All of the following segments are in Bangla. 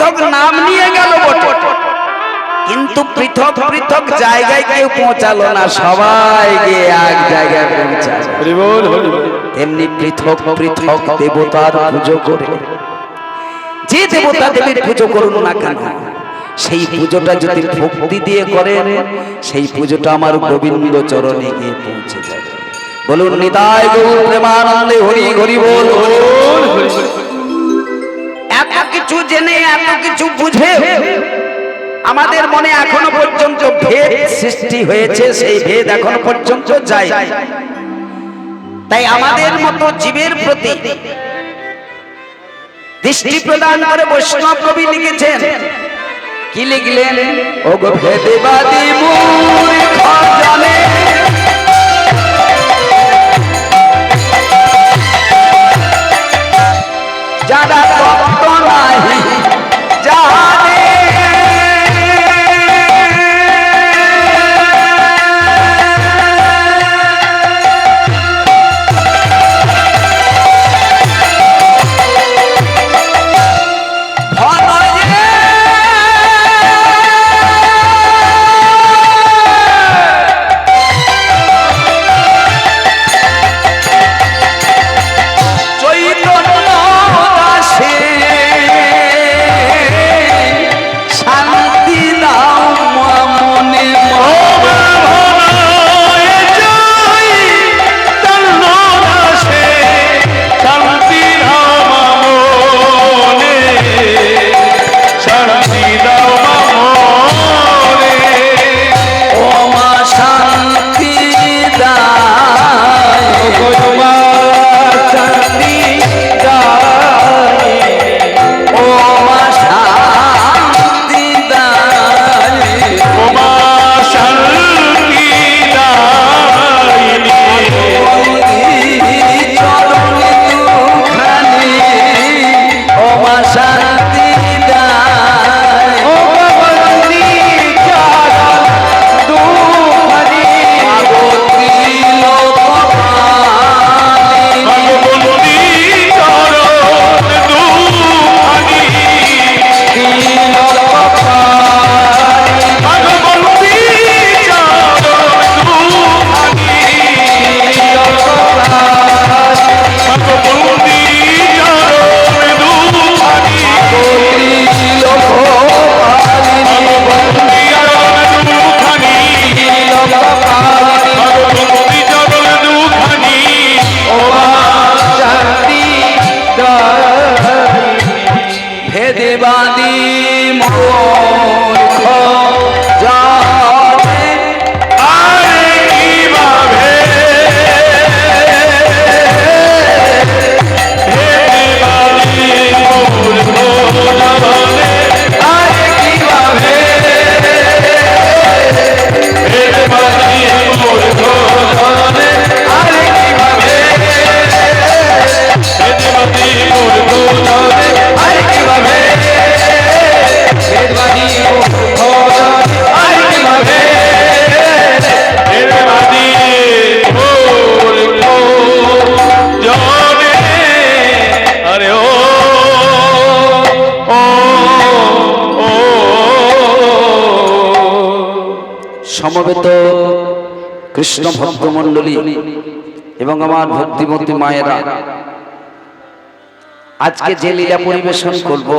পৃথক নাম নিয়ে গেল বটে, কিন্তু পৃথক পৃথক জায়গায় কেউ পৌঁছালো না, সবাই গিয়ে এক জায়গায় পৌঁছালো। তেমনি পৃথক পৃথক দেবতার পুজো করে, যে দেবতা দেবীর পুজো করুন না কেন, সেই পুজোটা যদি ভক্তি দিয়ে করেন, সেই পুজোটা আমার গোবিন্দ চরণে গিয়ে পৌঁছে যাবে। বলুন নিতাই গৌর প্রেমানন্দে হরি হরি বল। এত কিছু জেনে এত কিছু বুঝে আমাদের মনে এখনো পর্যন্ত ভেদ সৃষ্টি হয়েছে, সেই ভেদ এখনো পর্যন্ত যায়। তাই আমাদের মতো জীবের প্রতি দৃষ্টি প্রদান করে বৈষ্ণব কবি লিখেছেন, কি লিখলেন? ও গো ভেদবাদী মূর্খ জনে, যারা তত্ত্ব নাহি জানে, সমবেত কৃষ্ণ ভক্ত মণ্ডলী এবং আমার ভক্তিমতী মায়েরা, আজকে যে লীলা পরিবেশন করব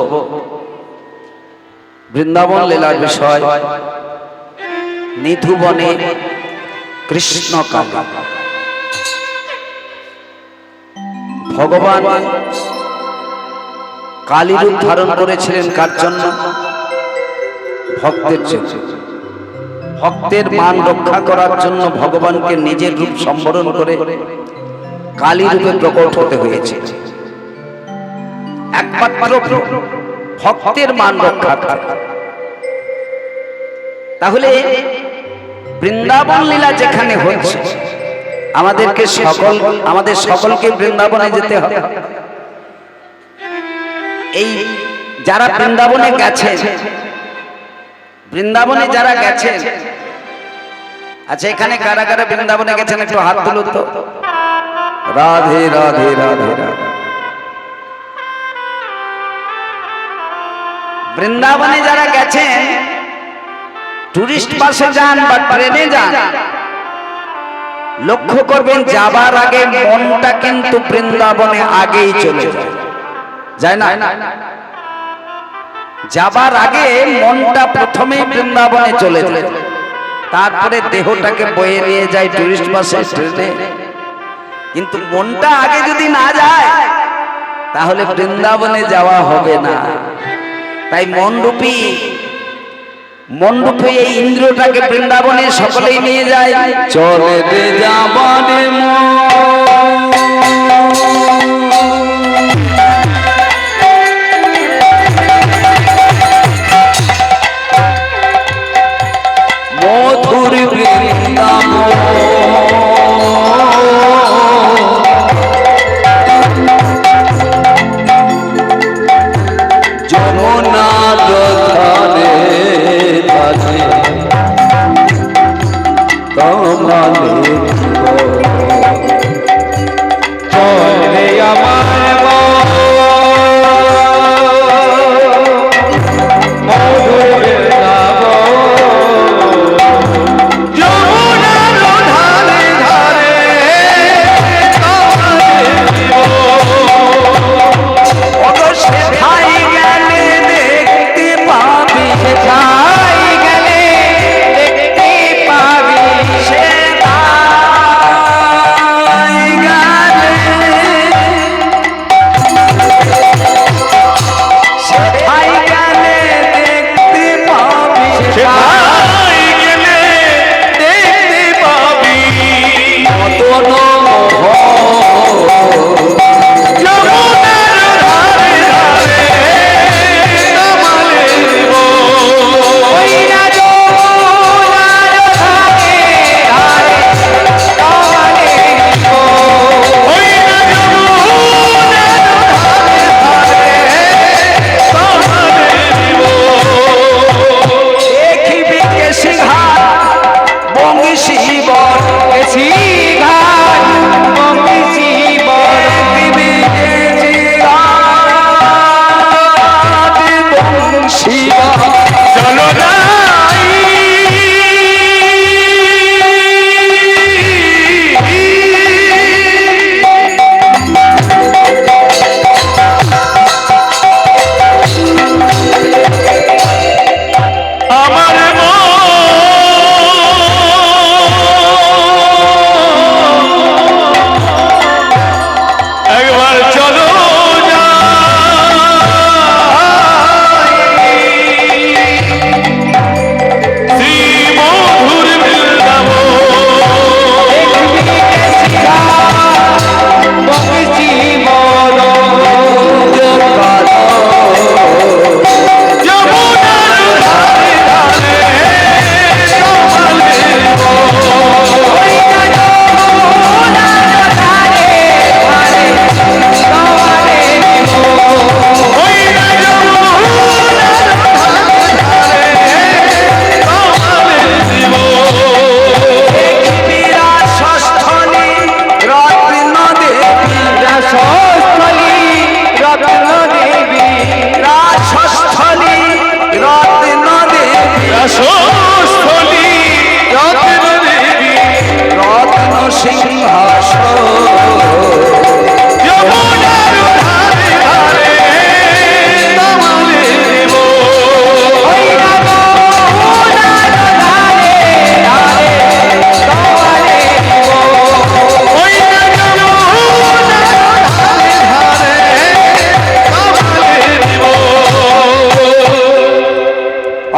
বৃন্দাবন লীলার বিষয়, নিধুবনে কৃষ্ণ কালী। ভগবান কালী রূপ ধারণ করেছিলেন কার জন্য? ভক্তের জন্য। ভক্তের মান রক্ষা করার জন্য ভগবানকে নিজের রূপ সম্বরণ করে কালী রূপে প্রকট হতে হয়েছে, একমাত্র ভক্তের মান রক্ষা। তাহলে বৃন্দাবন লীলা যেখানে হচ্ছে, আমাদের সকলকে বৃন্দাবনে যেতে হবে। এই যারা বৃন্দাবনে গেছেন, বৃন্দাবনে যারা গেছেন, আচ্ছা এখানে কারা কারা বৃন্দাবনে গেছেন একটু হাত তুলুন তো। রাধে রাধে রাধে রাধে। বৃন্দাবনে যারা গেছেন, টুরিস্ট বাসে যান বা ট্রেনে যান, লক্ষ্য করবেন যাবার আগে মনটা কিন্তু বৃন্দাবনে আগেই চলে যায় না? যাবার আগে মনটা প্রথমেই বৃন্দাবনে চলে যায়, তারপরে দেহটাকে বয়ে নিয়ে যায় টুরিস্ট বাসে ট্রেনে। কিন্তু মনটা আগে যদি না যায় তাহলে বৃন্দাবনে যাওয়া হবে না। তাই মনরূপী এই ইন্দ্রটাকে বৃন্দাবনে সকলেই নিয়ে যায়। চলে রে যাবারে মধুর বৃন্দাবন, যমুনার ধারে ধারে কমলে চলে আমার মধুর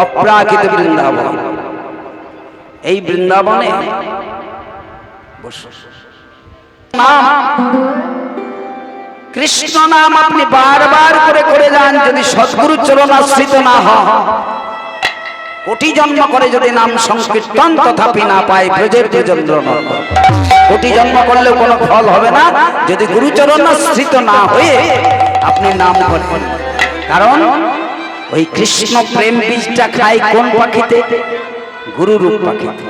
অপ্রাকৃত বৃন্দাবন। এই বৃন্দাবনে নাম কৃষ্ণ নাম আপনি বারবার করে করে যান, যদি সদ্গুরু চরণাশ্রিত না হন, কোটি জন্ম করে যদি নাম সংকীর্তন তথাপি না পায় ব্রজের ব্রজেন্দ্র নন্দন। কোটি জন্ম করলেও কোনো ফল হবে না যদি গুরুচরণাশ্রিত না হয়ে আপনি নাম করেন। কারণ ওই কৃষ্ণ প্রেম বীজটা খায় কোন পাখিতে? গুরুরূপ পাখিতে।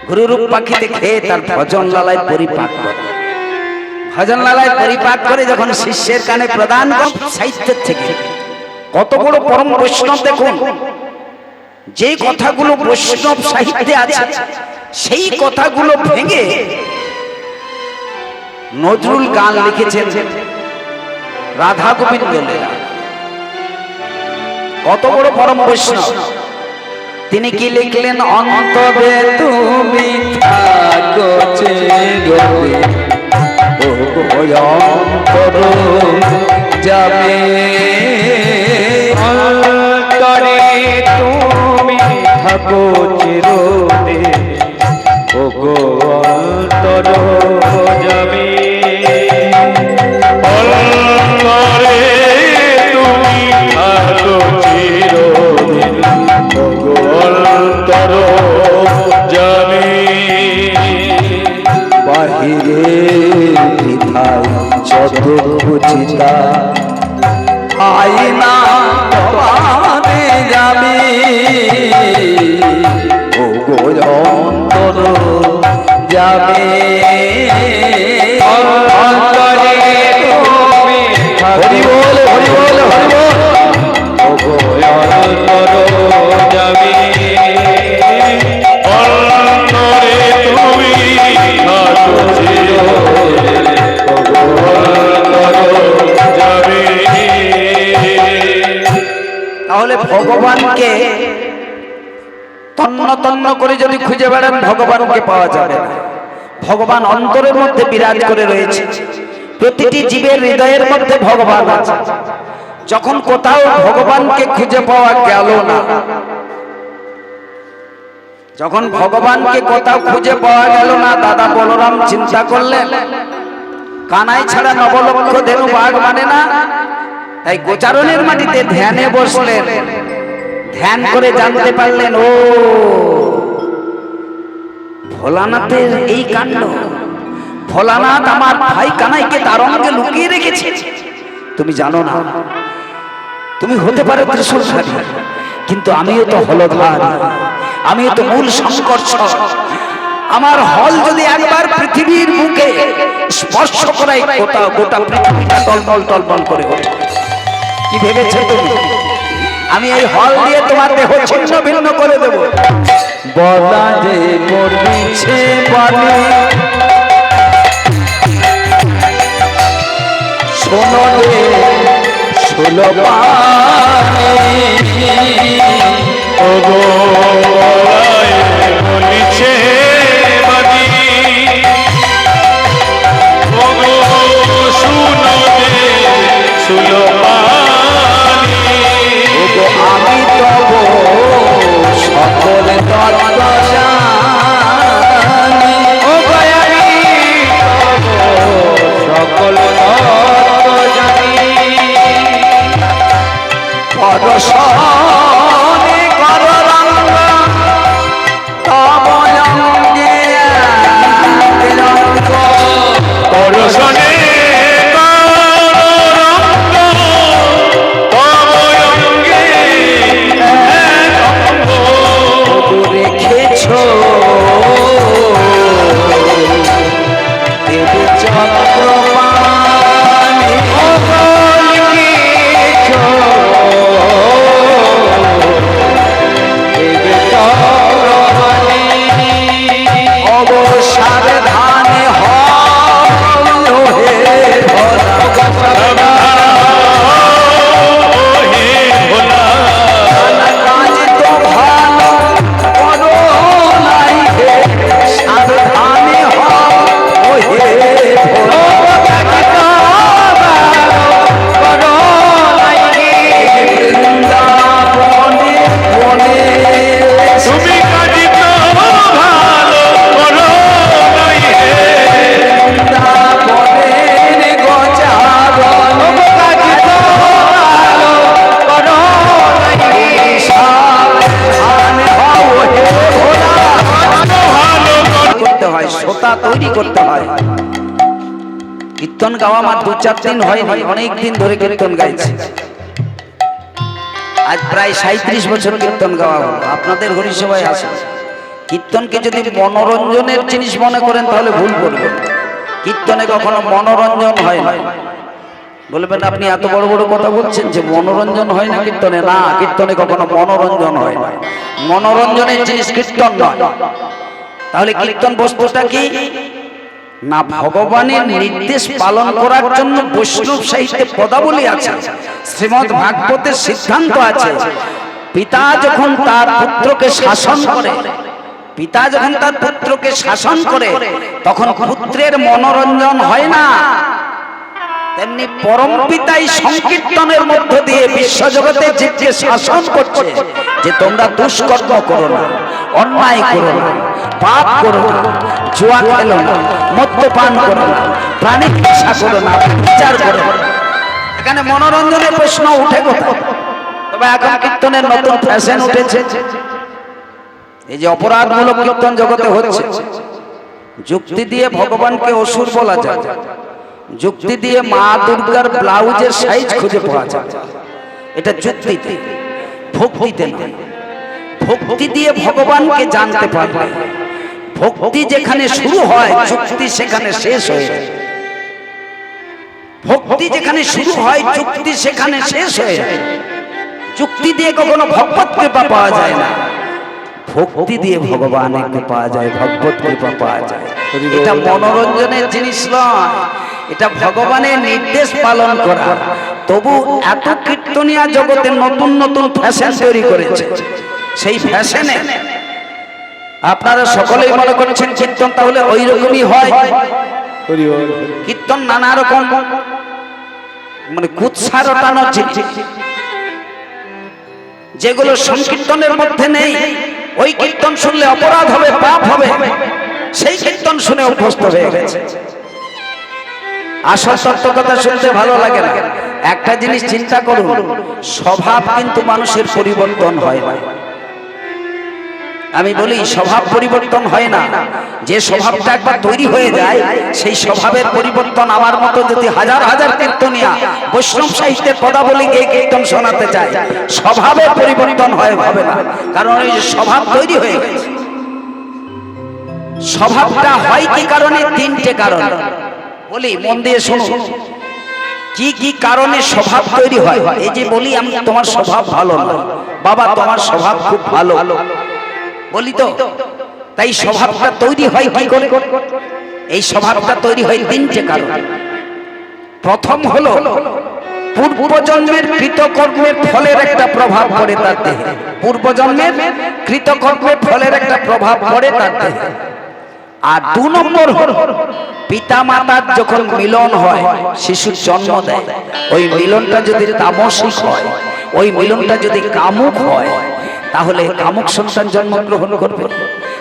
গুরুরূপ পাখিতে খেয়ে তার ভজন লালায় পরিপাক করে। ভজন লালায় পরিপাক করে যখন শিষ্যের কানে প্রদান করে, সাহিত্যের থেকে কত বড় পরম বৈষ্ণব দেখুন, যে কথাগুলো বৈষ্ণব সাহিত্যে আছে সেই কথাগুলো ভেঙে নজরুল গান লিখেছেন রাধা গোবিন্দ লীলা। কত বড় পরম বৈষ্ণব, তিনি কি লিখলেন? অন্তরে তুমি থাকো চিরদিন, ও অন্তর যাবে, অন্তরে তুমি থাকো চিরদিন, ও অন্তর যাবে, অন্তরে তুমি থাকো চিরদিন, অন্তর যাবে। বাহিরে বিধায় যত বুঝিতা, আইনা তোমারে যাবে, ও অন্তর যাবে, অন্তরে তুমি হরি বল হরি বল হরি বল, অন্তর যাবে, অন্তরে তুমি থাকো চিরদিন, অন্তর যাবে। তাহলে ভগবানকে তন্ন তন্ন করে যদি খুঁজে বেড়ান ভগবানকে পাওয়া যাবে না। ভগবান অন্তরের মধ্যে বিরাজ করে রয়েছে, প্রতিটি জীবের হৃদয়ের মধ্যে ভগবান আছে। যখন কোথাও ভগবানকে খুঁজে পাওয়া গেল না, যখন ভগবানকে কোথাও খুঁজে পাওয়া গেল না, দাদা বলরাম চিন্তা করলেন কানাই ছাড়া নবলক্ষ ধেনু বাঘ মানে না, তাই গোচারণের মাটিতে ধ্যানে বসলেন। ধ্যান করে জানতে পারলেন ও ভোলানাথের এই কাণ্ড, ভোলানাথ আমার ভাই কানাইকে তার অঙ্গে লুকিয়ে রেখেছে। তুমি জানো না, তুমি হতে পারো ত্রিশূলধারী, কিন্তু আমিও তো হলধার, আমিও তো মূল সংকর্ষ। আমার হল যদি একবার পৃথিবীর বুকে স্পর্শ করাই, গোটা পৃথিবীটা টলমল টলমল করে ওঠে। কি ভেবেছো তুমি? আমি এই হল দিয়ে তোমার দেহ ছিন্ন ভিন্ন করে দেব। বলা যে পড়ছে বলে, শোনো রে ষোলো পানি, ও গো বলাই বলিছে বাণী, ও গো শুনো রে সুলপানি, ও গো আমি তব সকল তত্ত্ব জানি, ও গো আমি তব সকল তত্ত্ব জানি, পরশনে কর রঙ্গ তব অঙ্গে রঙ্গ, পরশনে রঙ্গ তব অঙ্গে রঙ্গ, রেখেছ দেবী চক্রপাণি, লিখেছ দেবী চক্রপাণি, অবসাদ ধানে হে ভোলা, হে ভোলা, কাজ তো ভালো করো নাই হে, সাবধানে হও হে ভোলা, করো নাই হে বৃন্দাবনে বনে, তুমি কাজিত ভালো করো নাই হে, বৃন্দাবনের গজারণ, কাজিত ভালো করো নাই হে, সাবধানে হও হে ভোলা। ভালো করতে হয়, শ্রোতা তৈরি করতে হয়। কীর্তন গাওয়া আমার 2-4 দিন হয়নি, অনেক দিন ধরে কীর্তন গাইছি। আজ প্রায় 37 বছর কীর্তন গাওয়া হলো। আপনাদের হরিসভায় আসে, কীর্তনকে যদি মনোরঞ্জনের জিনিস মনে করেন তাহলে ভুল করবেন। কীর্তনে কখনো মনোরঞ্জন হয় না। বলবেন আপনি এত বড় বড় কথা বলছেন যে মনোরঞ্জন হয় না কীর্তনে? না, কীর্তনে কখনো মনোরঞ্জন হয় না। মনোরঞ্জনের জিনিস কীর্তন নয়। তাহলে কীর্তন বস্তুটা কি না? ভগবানের নির্দেশ পালন করার জন্য বৈষ্ণব সাহিত্যে পদাবলী আছে, শ্রীমদ্ ভাগবতের সিদ্ধান্ত আছে। পিতা যখন তার পুত্রকে শাসন করে, পিতা যখন তার পুত্রকে শাসন করে, তখন পুত্রের মনোরঞ্জন হয় না। তেমনি পরম পিতাই সংকীর্তনের মধ্য দিয়ে বিশ্বজগতে যে শাসন করছে যে তোমরা দুষ্কর্ম করো না, অন্যায় করো না, পাপ করো না, জুয়া খেলো না, মদ্যপান করো না, প্রাণী হিংসা করো না, বিচার করো না। এখানে মনোরঞ্জনের প্রশ্ন উঠে কোথায়? তবে এখন কীর্তনের নতুন ফ্যাশন উঠেছে। এই যে অপরাধমূলক কীর্তন জগতে হচ্ছে, যুক্তি দিয়ে ভগবানকে অসুর বলা যায়, যুক্তি দিয়ে মা দুর্গার ব্লাউজের সাইজ খুঁজে পাওয়া যায়। এটা যুক্তিতে, ভক্তিতে নয়। ভক্তি দিয়ে ভগবানকে জানতে পারবে। ভক্তি যেখানে শুরু হয়, যুক্তি সেখানে শেষ হয়ে যায়। ভক্তি যেখানে শুরু হয়, যুক্তি সেখানে শেষ হয়ে যায়। যুক্তি দিয়ে কখনো ভগবত কৃপা পাওয়া যায় না, ভক্তি দিয়ে ভগবানের কৃপা পাওয়া যায়, ভগবত কৃপা পাওয়া যায়। এটা মনোরঞ্জনের জিনিস নয়, এটা ভগবানের নির্দেশ পালন করা। তবু এত কীর্তনিয়া জগতে নতুন নতুন ফ্যাশন তৈরি করেছে। সেই ফ্যাশনে আপনারা সকলেই মনে করছেন কীর্তন তাহলে ওই রকমই হয়। কীর্তন নানা রকম মানে কুৎসা রটানো জিনিস, যেগুলো সংকীর্তনের মধ্যে নেই। ওই কীর্তন শুনলে অপরাধ হবে, পাপ হবে, সেই কীর্তন শুনে অভ্যস্ত হয়ে গেছে। আসল সত্য কথা শুনতে ভালো লাগে না। একটা জিনিস চিন্তা করুন, স্বভাব কিন্তু মানুষের পরিবর্তন হয় না। আমি বলি স্বভাব পরিবর্তন হয় না। যে স্বভাবটা একবার তৈরি হয়ে যায়, সেই স্বভাবের পরিবর্তন আমার মতো যদি হাজার হাজার কীর্তনিয়া বৈষ্ণব সাহিত্যের পদাবলী গিয়ে কীর্তন শোনাতে চায়, স্বভাবের পরিবর্তন হবে না। কারণ ওই যে স্বভাব তৈরি হয়ে গেছে। স্বভাবটা হয় কি কারণে? তিনটে কারণ বলি, মন দিয়ে শুনুন। কি কি কারণে স্বভাব তৈরি হয়? এই যে বলি আমি তোমার স্বভাব ভালো না, বাবা তোমার স্বভাব খুব ভালো বলি তো, তাই স্বভাবটা তৈরি হয় কি করে? এই স্বভাবটা তৈরি হয় তিনটে কারণ। প্রথম হলো পূর্বজন্মের কৃতকর্মের ফলের একটা প্রভাব পড়ে তার দেহে। পূর্বজন্মের কৃতকর্মের ফলের একটা প্রভাব পড়ে তার দেহে। আর দু নম্বর হলো পিতা মাতার যখন মিলন হয়, শিশুর জন্ম দেয়, ওই মিলনটা যদি তামসিক হয়, ওই মিলনটা যদি কামুক হয়, তাহলে কামুক সন্তান জন্মগ্রহণ করবে,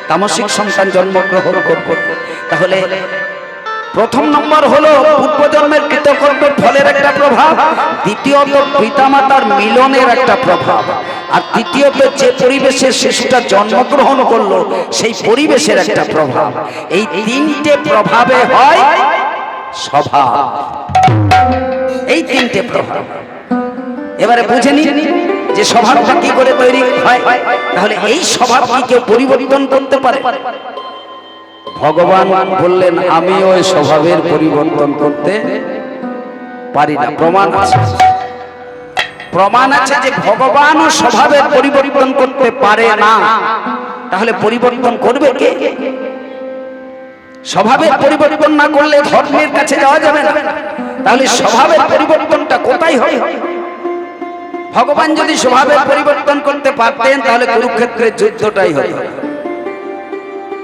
তামসিক সন্তান জন্মগ্রহণ করবে। তাহলে প্রথম নম্বর হলো পূর্বজন্মের কৃতকর্মের ফলের একটা প্রভাব, দ্বিতীয়ত পিতামাতার মিলনের একটা প্রভাব, আর তৃতীয়ত যে পরিবেশে শিশুটা জন্মগ্রহণ করলো সেই পরিবেশের একটা প্রভাব। এই তিনটে প্রভাবে হয় স্বভাব। এই তিনটে প্রভাব এবারে বুঝে নিন যে স্বভাবটা কি করে তৈরি হয়। তাহলে এই স্বভাব কি কেউ পরিবর্তন করতে পারে? ভগবান বললেন আমি ওই স্বভাবের পরিবর্তন করতে পারি না। প্রমাণ আছে, প্রমাণ আছে যে ভগবানও স্বভাবের পরিবর্তন করতে পারে না। তাহলে পরিবর্তন করবে কে? স্বভাবের পরিবর্তন না করলে ধর্মের কাছে যাওয়া যাবে না। তাহলে স্বভাবের পরিবর্তনটা কোথায় হয়? ভগবান যদি স্বভাবের পরিবর্তন করতে পারতেন তাহলে কুরুক্ষেত্রের যুদ্ধটাই হতো।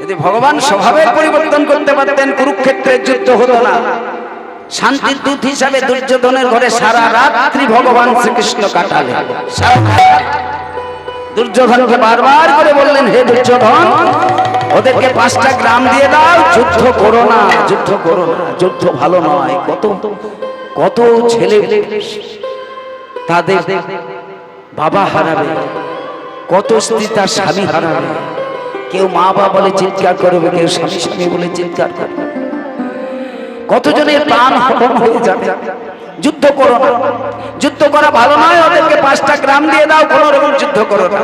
যদি ভগবান স্বভাবের পরিবর্তন করতে পারতেন কুরুক্ষেত্রের যুদ্ধ হতো না। শান্তির দূত হিসাবে দুর্যোধনের ঘরে সারা রাত্রি ভগবান শ্রীকৃষ্ণ কাটালেন। দুর্যোধনকে বারবার করে বললেন, হে দুর্যোধন, ওদেরকে 5টা গ্রাম দিয়ে দাও, যুদ্ধ করো না, যুদ্ধ করো না, যুদ্ধ ভালো নয়। কত কত ছেলে তাদের বাবা হারাবে, কত স্ত্রী তার স্বামী হারাবে, কেউ মা বাবা বলে চিৎকার করবে, কেউ স্বামী স্বামী বলে চিৎকার করবে, কতজনের প্রাণ হরণ হয়ে যাবে। যুদ্ধ করো না, যুদ্ধ করা ভালো নয়, ওদেরকে 5টা গ্রাম দিয়ে দাও, কোন রকম যুদ্ধ করো না।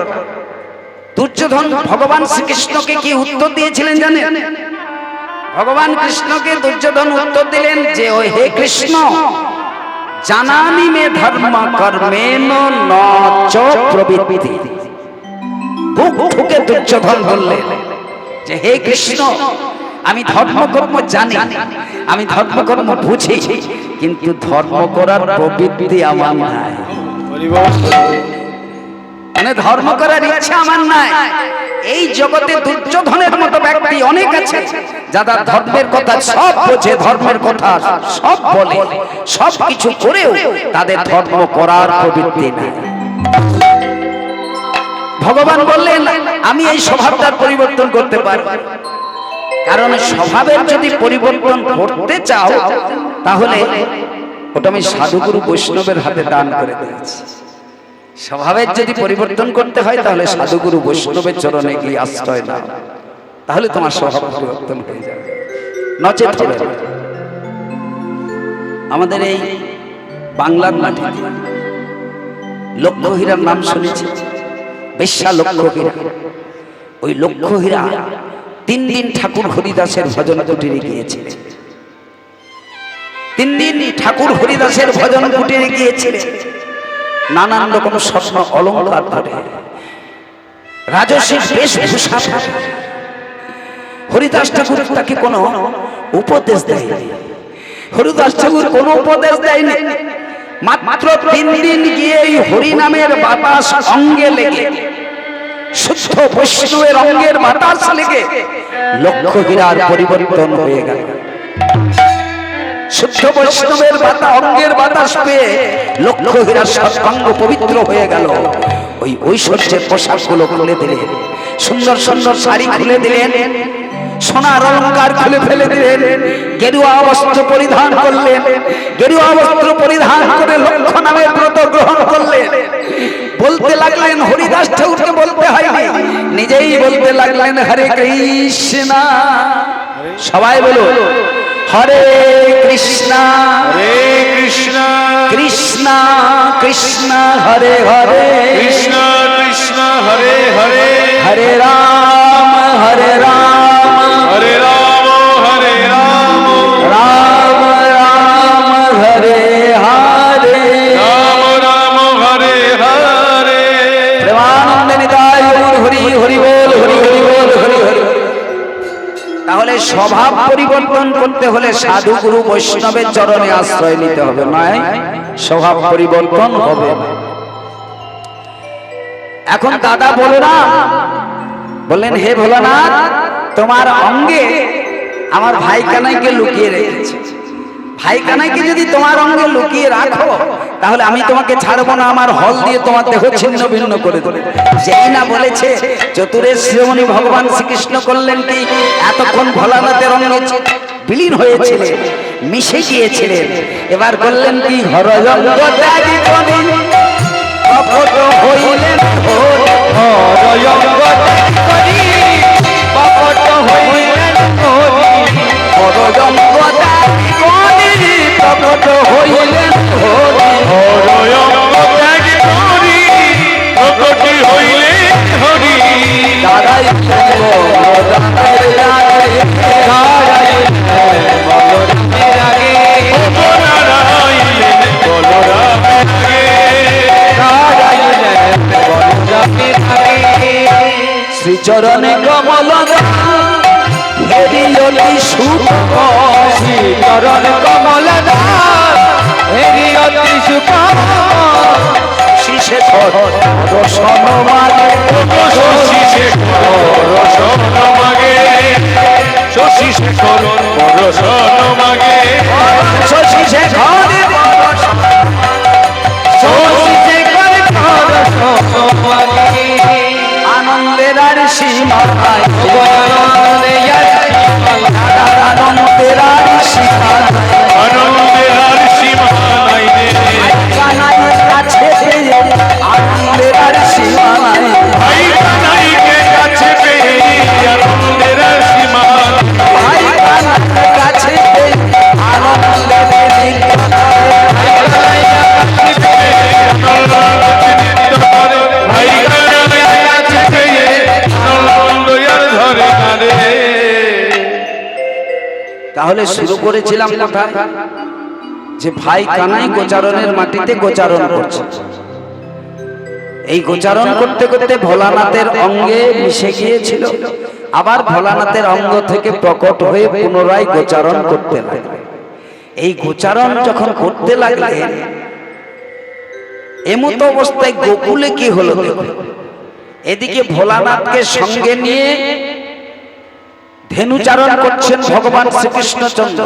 দুর্যোধন ভগবান শ্রীকৃষ্ণকে কি উত্তর দিয়েছিলেন জানেন? ভগবান কৃষ্ণকে দুর্যোধন উত্তর দিলেন যে হে কৃষ্ণ, জানানি মে ধর্ম কর্মেন ন চ প্রবৃত্তি। বুক ঠুকে দুর্যোধন বললেন যে হে কৃষ্ণ, আমি ধর্মকর্ম জানি, আমি ধর্মকর্ম বুঝি, কিন্তু ধর্ম করার প্রবৃত্তি আমার নাই। মানে ধর্ম করার ইচ্ছা আমার নাই। এই জগতে দুর্যোধনের মতো ব্যক্তি অনেক আছে যারা ধর্মের কথা সব বোঝে, ধর্মের কথা সব বলে, সব কিছু করেও তাদের ধর্ম করার প্রবৃত্তি নাই। ভগবান বললেন আমি এই স্বভাবটার পরিবর্তন করতে পারব, কারণ স্বভাবের যদি পরিবর্তন করতে চাও তাহলে ওটা আমি সাধুগুরু বৈষ্ণবের হাতে দান করে দিয়েছি। স্বভাবের যদি পরিবর্তন করতে হয় তাহলে সাধুগুরু বৈষ্ণবের চরণে গিয়ে আশ্রয় নাও, তাহলে তোমার স্বভাব পরিবর্তন হয়ে যাবে, নচেত হবে না। আমাদের এই বাংলার মাটিতে লক্ষ্যহীরার নাম শুনেছি, বেশ্যা লক্ষ্যহীরা। ওই লক্ষ্যহীরা 3 দিন ঠাকুর হরিদাসের ভজন কুটিরে গিয়েছিলেন। 3 দিন ঠাকুর হরিদাসের ভজন কুটিরে গিয়েছিলেন, নানান রকম স্বর্ণ অলঙ্কার ধরে, রাজসিক বেশভূষা। হরিদাস ঠাকুর তাকে কোনো উপদেশ দেয়নি, হরিদাস ঠাকুর কোনো উপদেশ দেয়নি। মাত্র 3 দিন গিয়ে এই হরি নামের বাতাস অঙ্গে লেগে, শুদ্ধ বৈষ্ণবের অঙ্গের বাতাস লেগে লক্ষ্যহীরার পরিবর্তন হয়ে গেল। শুদ্ধ বৈষ্ণবের অঙ্গের বাতাস পেয়ে লক্ষ্যহীরার সৎসঙ্গ পবিত্র হয়ে গেল। ওই ঐশ্বর্যের পোশাকগুলো খুলে দিলেন, সুন্দর সুন্দর শাড়ি খুলে দিলেন, সোনার অলঙ্কার খুলে ফেলে দিলেন, গেরুয়া বস্ত্র পরিধান করলেন, গেরুয়া বস্ত্র পরিধান করে লক্ষ্য নামের ব্রত গ্রহণ করলেন। বলতে লাগলেন, হরিদাস ঠাকুরকে বলতে হয়নি, নিজেই বলতে লাগলেন হরে কৃষ্ণ। সবাই বলো হরে কৃষ্ণ হরে কৃষ্ণ কৃষ্ণ কৃষ্ণ হরে হরে, কৃষ্ণ কৃষ্ণ হরে হরে, হরে রাম হরে রাম, হরে রাম হরে রাম, রাম রাম হরে হরে, রাম রাম হরে হরে। প্রেমানন্দ নিতাই গৌর হরি হরি বল, হরি হরি বল, হরি হরি। তাহলে স্বভাব পরিবর্তন করতে হলে সাধু গুরু বৈষ্ণবের চরণে আশ্রয় নিতে হবে, নয় স্বভাব পরিবর্তন হবে না। এখন দাদা বলরাম বললেন হে ভোলানাথ, তোমার অঙ্গে আমার ভাই কানাইকে লুকিয়ে রেখেছে। ভাই কানাইকে যদি তোমার অঙ্গে লুকিয়ে রাখো তাহলে আমি তোমাকে ছাড়বো না, আমার হল দিয়ে তোমার দেহ ছিন্ন ভিন্ন করে দেবো। যেই না বলেছে চতুরের শিরোমণি ভগবান শ্রীকৃষ্ণ করলেন কি, এতক্ষণ ভোলানাথের অঙ্গে বিলীন হয়েছিলেন, মিশে গিয়েছিলেন। এবার করলেন কি, হরজঙ্গ ত্যাগী কবি কপট হইলেন ঘোর, হরজঙ্গ ত্যাগী কবি কপট হইলেন ঘোর, হরজঙ্গ ত্যাগী কবি কপট হইলেন ঘোর, হরয়ঙ্গ ত্যাগ করি প্রকটি হইলে হরি, দাদাই বলরামের রাগে, দাদাই বলরামের রাগে, বলরাইলেন বলরামের আগে, দাদাই বলরামের রাগে। শ্রীচরণে কমল হেরি অতি সুখ, শ্রীচরণে কমল হেরি অতি সুখ, শিশে রসন মানে শশী শেখর রসন মাগে, শশী শেখর রসন মাগে, শশী শেখর আনন্দের আর সীমা নাই, আনন্দের আর সীমা নাই, আনন্দের আর সীমা নাই রে, কানাইয়ের কাছে আনন্দের আর সীমা নাই, ভাই কানাইকে কাছে পেয়ে আনন্দের আর সীমা নাই, ভাই কানাইয়ের কাছে আনন্দের সীমা নাই, ভাই কানাইকে কাছে পেয়ে আনন্দ আর ধরে না রে। তাহলে শুরু করেছিলাম কোথায়? যে ভাই কানাই গোচারণের মাটিতে গোচারণ করছে। এই গোচারণ করতে করতে ভোলানাথের অঙ্গে মিশে গিয়েছিল, আবার ভোলানাথের অঙ্গ থেকে প্রকট হয়ে পুনরায় গোচারণ করতে লাগলেন। এই গোচারণ যখন করতে লাগলেন, এমতো অবস্থায় গোকুলে কি হলো দেখুন। এদিকে ভোলানাথকে সঙ্গে নিয়ে ধেনুচারণ করছেন ভগবান শ্রীকৃষ্ণচন্দ্র,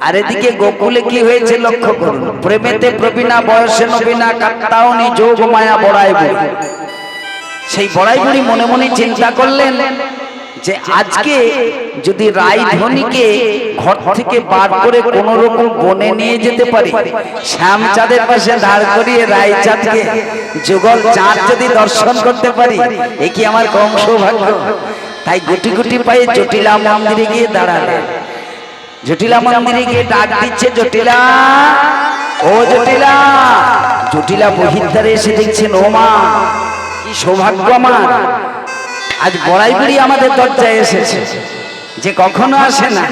আর এদিকে গোকুলে কি হয়েছে লক্ষ্য করুন। প্রেমেতে প্রবীণা বয়সে নবীনা কাত্তাওনি যোগ মায়া বড়াই বুড়ি। সেই বড়াই বুড়ি মনে মনে চিন্তা করলেন যে আজকে যদি রায়ধনীকে ঘর থেকে বার করে কোন রকম বনে নিয়ে যেতে পারি, শ্যামচাঁদের পাশে দাঁড় করিয়ে রায়চাঁদকে যুগল চাঁদ যদি দর্শন করতে পারি, এ কি আমার কম সৌভাগ্য। তাই গুটি গুটি পায়ে জটিলা মন্দিরে গিয়ে দাঁড়ালেন। জটিলা মন্দিরে গিয়ে ডাক দিচ্ছে, জটিলা, ও জটিলা। জটিলা বহির্দ্বারে এসে দেখছেন, ও মা, কি সৌভাগ্য আমার, আজ বড়াই বুড়ি আমাদের দরজায় এসেছে, যে কখনো আসে না,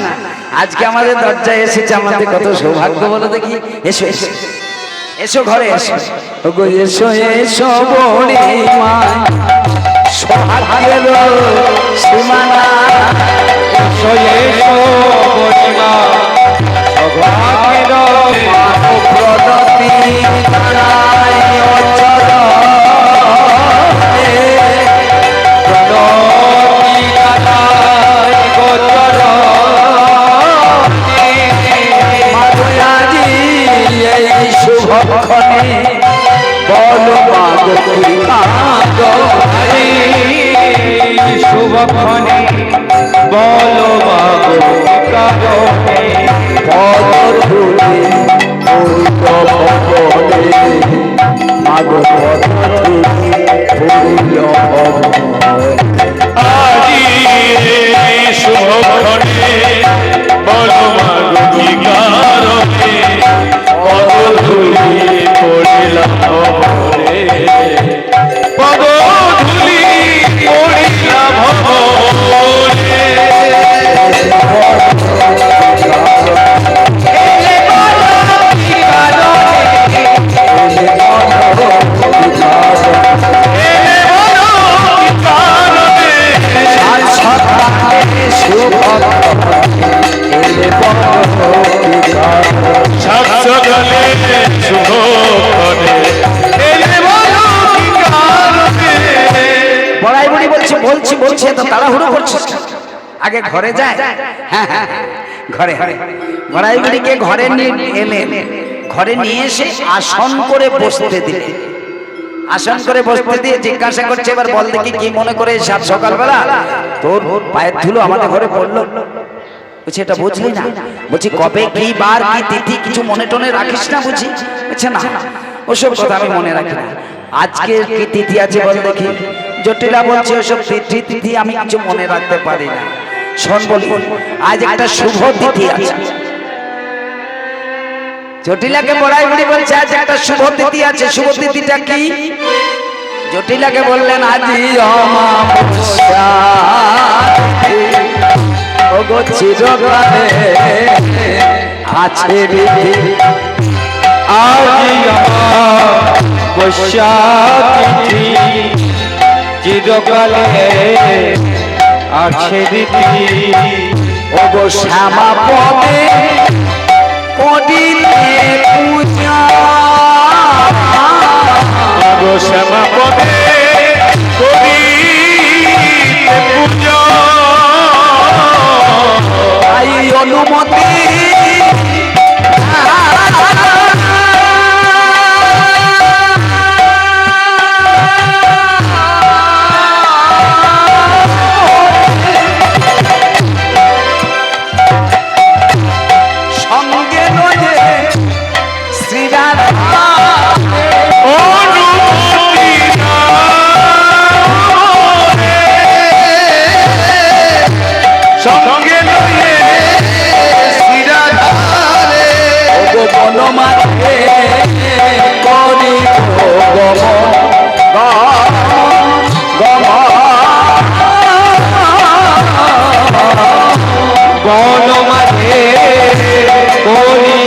আজকে আমাদের দরজায় এসেছে, আমাদের কত সৌভাগ্য বলো দেখি। এসো এসো এসো, ঘরে এসো, ওগো এসো এসো বড়ি মা, সৌভাগ্যের সীমানা। এসো এসো বড়ি মা, সৌভাগ্যের প্রদতি তারাই অচল, শুভক্ষণে বলো মাগো কি কাঁদো, শুভক্ষণে বলো মাগো কারো পদ ধুলে ফুল ভবনে, মাগো পদ ধুলে ফুল আজি শুভক্ষণে বলো মাগো কি কারণে পদধূলি পড়িলাম ভবনে, পদধূলি পড়িলাম ভবনে। বড়াই বুড়ি বলছে, বলছি বলছি, তো তাড়াহুড়ো করছিস, আগে ঘরে যায়। হ্যাঁ হ্যাঁ, ঘরে ঘরে বড়াই বুড়িকে ঘরে নিয়ে এলেন। ঘরে নিয়ে এসে আসন করে বসতে দিলেন। আসন করে বসতে দিয়ে জিজ্ঞাসা করছে, এবার বল দেখি কি মনে করে সাত সকালবেলা তোর পায়ের ধুলো আমাদের ঘরে পড়লো। বলছে, এটা বুঝলি না? বলছি, কবে কি বার কি তিথি কিছু মনে টনে রাখিস না বুঝি? বলছে, না ওসব কথা আমি মনে রাখি না। আজকে কি তিথি আছে বল দেখি। জটিলা বলছে, ওসব তিথি তিথি আমি কিছু মনে রাখতে পারি না। শোন বলি, আজ একটা শুভ তিথি আছে। জটিলাকে বড়াই বুড়ি বলছে, আজ একটা শুভ তিথি আছে। শুভ তিথিটা কি? জটিলাকে বললেন, আজি অমাবস্যা, ওগো চিরকালে আছে রীতি, আজি অমাবস্যা তিথি, চিরকালে আছে রীতি, ওগো শ্যামা পদে করিলে পূজা, ওগো শ্যামা পদে করিলে পূজা, তাই অনুমতি সঙ্গে নয়ে শ্রীরাধা অনুমতি সঙ্গে লইয়ে শ্রীরাধারে, ওগো বনমাঝে করি গম বন মাঝে করি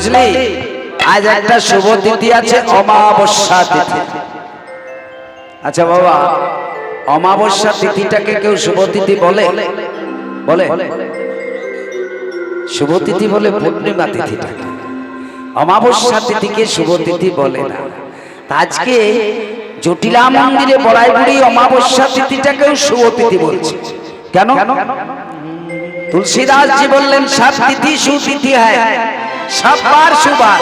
বুঝলি? আজ একটা শুভ তিথি আছে, অমাবস্যা তিথি। আচ্ছা বাবা, অমাবস্যা তিথিটাকে কেউ শুভ তিথি বলে? বলে? শুভ তিথি বলে পূর্ণিমা তিথিটাকে, অমাবস্যা তিথিকে শুভ তিথি বলে না। আজকে জটিলা মন্দিরে বড়াই বুড়ি অমাবস্যা তিথিটাকেও শুভ তিথি বলছে। কেন? तुलसीदास जी बोलें सब तिथि सुतिथि है, सब बार सुबार,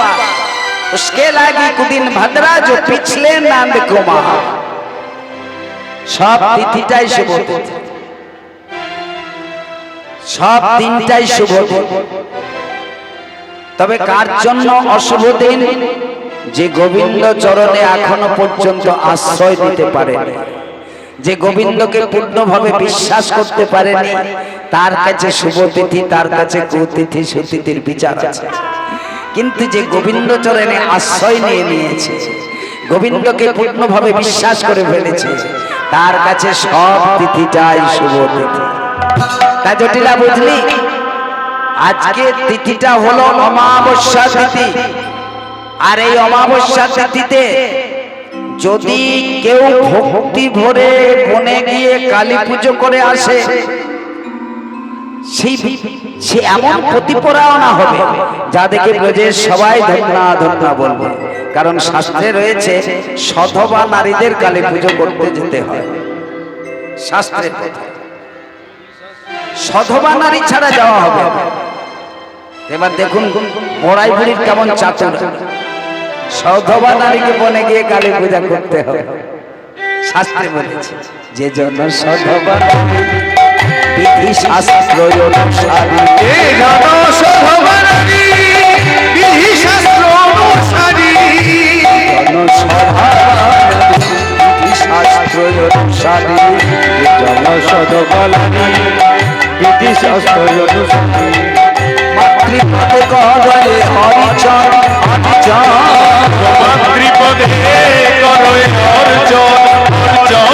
उसके लागी कुदिन भद्रा जो पिछले नंद कुमार। सब तिथिटाई शुभ तिथि, सब दिनटाई शुभ दिन। तबे कार जन्य अशुभ दिन? जे गोविंद चरणे एखोनो पर्यन्त आश्रय दिते पारेनि, যে গোবিন্দকে পূর্ণভাবে বিশ্বাস করতে পারেনি, তার কাছে শুভ তিথি, তার কাছে কুতিথি সুতিথির বিচার আছে। কিন্তু যে গোবিন্দ চরণে আশ্রয় নিয়ে নিয়েছে, গোবিন্দকে পূর্ণভাবে বিশ্বাস করে ফেলেছে, তার কাছে সব তিথিটাই শুভ তিথি। তা জটিলা বুঝলি? আজকে তিথিটা হলো অমাবস্যা তিথি। আর এই অমাবস্যা তিথিতে যদি কেউ ভক্তি ভরে বনে গিয়ে কালী পুজো করে আসে, সে এমন প্রতিপরায়ণা হবে যা দেখে ব্রজের সবাই ধন্যা ধন্যা বলবে। কারণ শাস্ত্রে রয়েছে সধবা নারীদের কালী পুজো করতে যেতে হয়, শাস্ত্রের কথা। সধবা নারী ছাড়া যাওয়া হবে। এবার দেখুন বড়াই বুড়ির কেমন চাতুর, সধবা নারীকে বনে গিয়ে কালী পূজা করতে হবে। শাস্ত্রে বলেছে যে জন্য সধবা বিধি শাস্ত্র অনুসারী, যে জন সধবা নারী বিধি শাস্ত্র অনুসারী, জনসভা বিধি শাস্ত্র অনুসারী, জনসধবা নারী বিধি শাস্ত্র অনুসারী, মাতৃপদে করে হরিচরণ হরিচরণ, মাতৃপদে করে অর্জন অর্জন,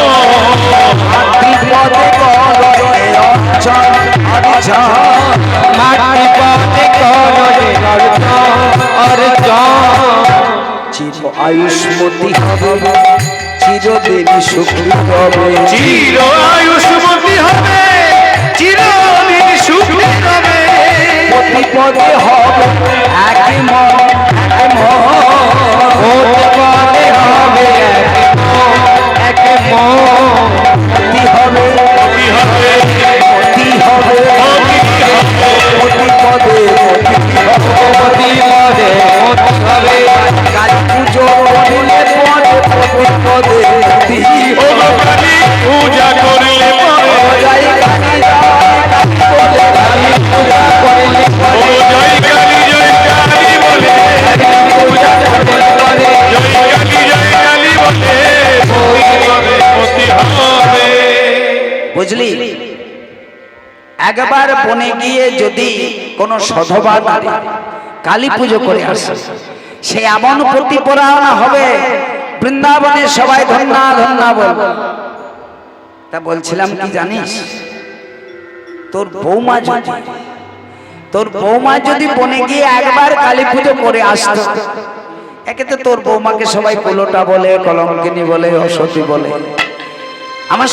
মাতৃপদে করে অর্চন হরিচরণ, মাতৃপদে করে অর্জন অর্জন, চির আয়ুষ্মতি হবে, চিরদিন সুখী হবে, চির আয়ুষ্মতি হবে, চিরদিন সুখী হবে, প্রতিপদে হবে এক মন এক মন, প্রতিপদে হবে এক মন, মতি হবে কি হবে মতি হবে, প্রতিপদে প্রতিপদে মতি হবে, কালী পুজো করলে পরে প্রতিপদে মতি ও কালী পূজা করলে পরে, জয় কালী জয় কালী পূজা করলে ও জয় কালী বলে, পূজা করলে জয় কালী বলে, মতি হবে। বুঝলি? একবার বনে গিয়ে যদি কোনো সধবা নারী কালী পুজো করে আসে, সে এমন প্রতিপরায়ণা হবে বৃন্দাবনে সবাই ধন্যা ধন্যা বলবে। তা বলছিলাম কি জানিস, তোর বৌমা যদি বনে গিয়ে একবার কালী পুজো করে আসতো, একে তো তোর বৌমাকে সবাই কুলোটা বলে, কলঙ্কিনী বলে, অসতী বলে। আমার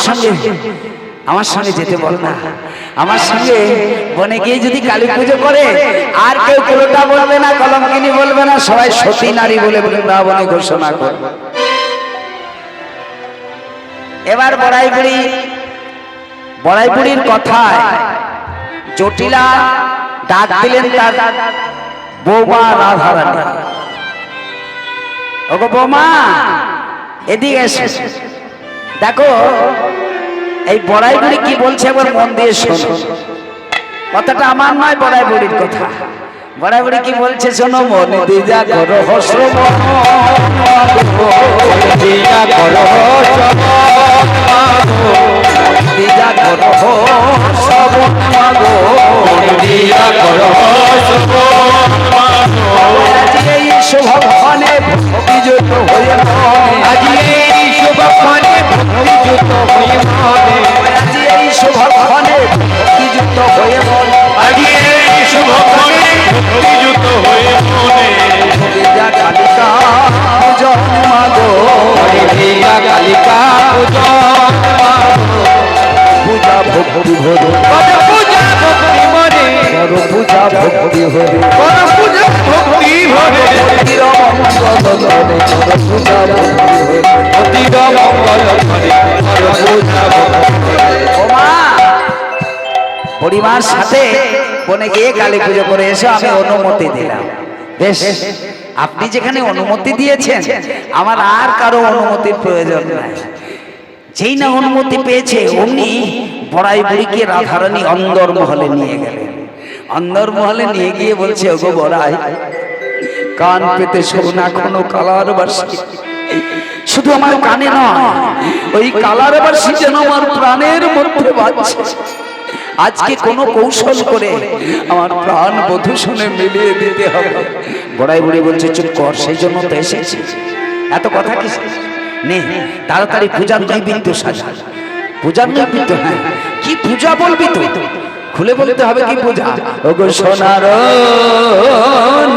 সঙ্গে যেতে বল না, আমার সঙ্গে বনে গিয়ে যদি কালী পুজো করে, আর কেউ কুলোটা বলবে না, কলঙ্কিনী বলবে না, সবাই সতী নারী বলে বৃন্দাবনে ঘোষণা করবে। এবার বড়াই বুড়ির কথায় জটিলা ডাক দিলেন তার বৌমা রাধারানী। ওগো বৌমা, এদিকে এসো, দেখো এই বড়াই বুড়ি কি বলছে, একবার মন দিয়ে শোনো। কথাটা আমার নয়, বড়াই বুড়ির কথা। বড়াই বুড়ি কি বলছে শোনো। মন দিয়া করো শ্রবণ, দিয়া করো দিয়া করো শ্রবণ মাগো, দিয়া করো এই শুভক্ষণে ভক্তিযুক্ত হয়ে মনে, আজি এই শুভক্ষণে ভক্তিযুক্ত হয়ে মনে, আজি এই শুভক্ষণে ভক্তিযুক্ত হয়ে মনে, আজি এই শুভক্ষণে ভক্তিযুক্ত হয়ে মনে, হরি হরি কর পূজা ভক্তি ভরে অতির মঙ্গল করে কর পূজা হরি হরি অতির মঙ্গল করে কর পূজা ও মা পরিবার সাথে বনে গিয়ে কালী পুজো করে এসে আমি অনুমতি দিলাম। বেশ, আপনি যেখানে অনুমতি দিয়েছেন আমার আর কারো অনুমতির প্রয়োজন নাই। যেই না অনুমতি পেয়েছে অমনি বড়াই বুড়িকে রাধারানী অন্দর মহলে নিয়ে গেলেন। অন্দর মহলে নিয়ে গিয়ে বলছে, ওগো বড়াই, কান পেতে শোনা কোনো কালার বার্ষি, শুধু আমার কানে নয়, ওই কালার বার্ষি যেন আমার প্রাণের মধ্যে বাজছে। আজকে কোনো কৌশল করে আমার প্রাণ বধূ শুনে মিলিয়ে দিতে হবে। বড়াই বুড়ি বলছে, চুপ কর, সেই জন্য তো এসেছি। এত কথা কি নে, তাড়াতাড়ি পূজার নৈবেদ্য সাজা। পূজার নৈবেদ্য? হ্যাঁ, কি পূজা বলবি তো? খুলে বলতে হবে কি পূজা। ওগো সোনার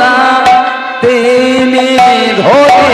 না তিনি ধরে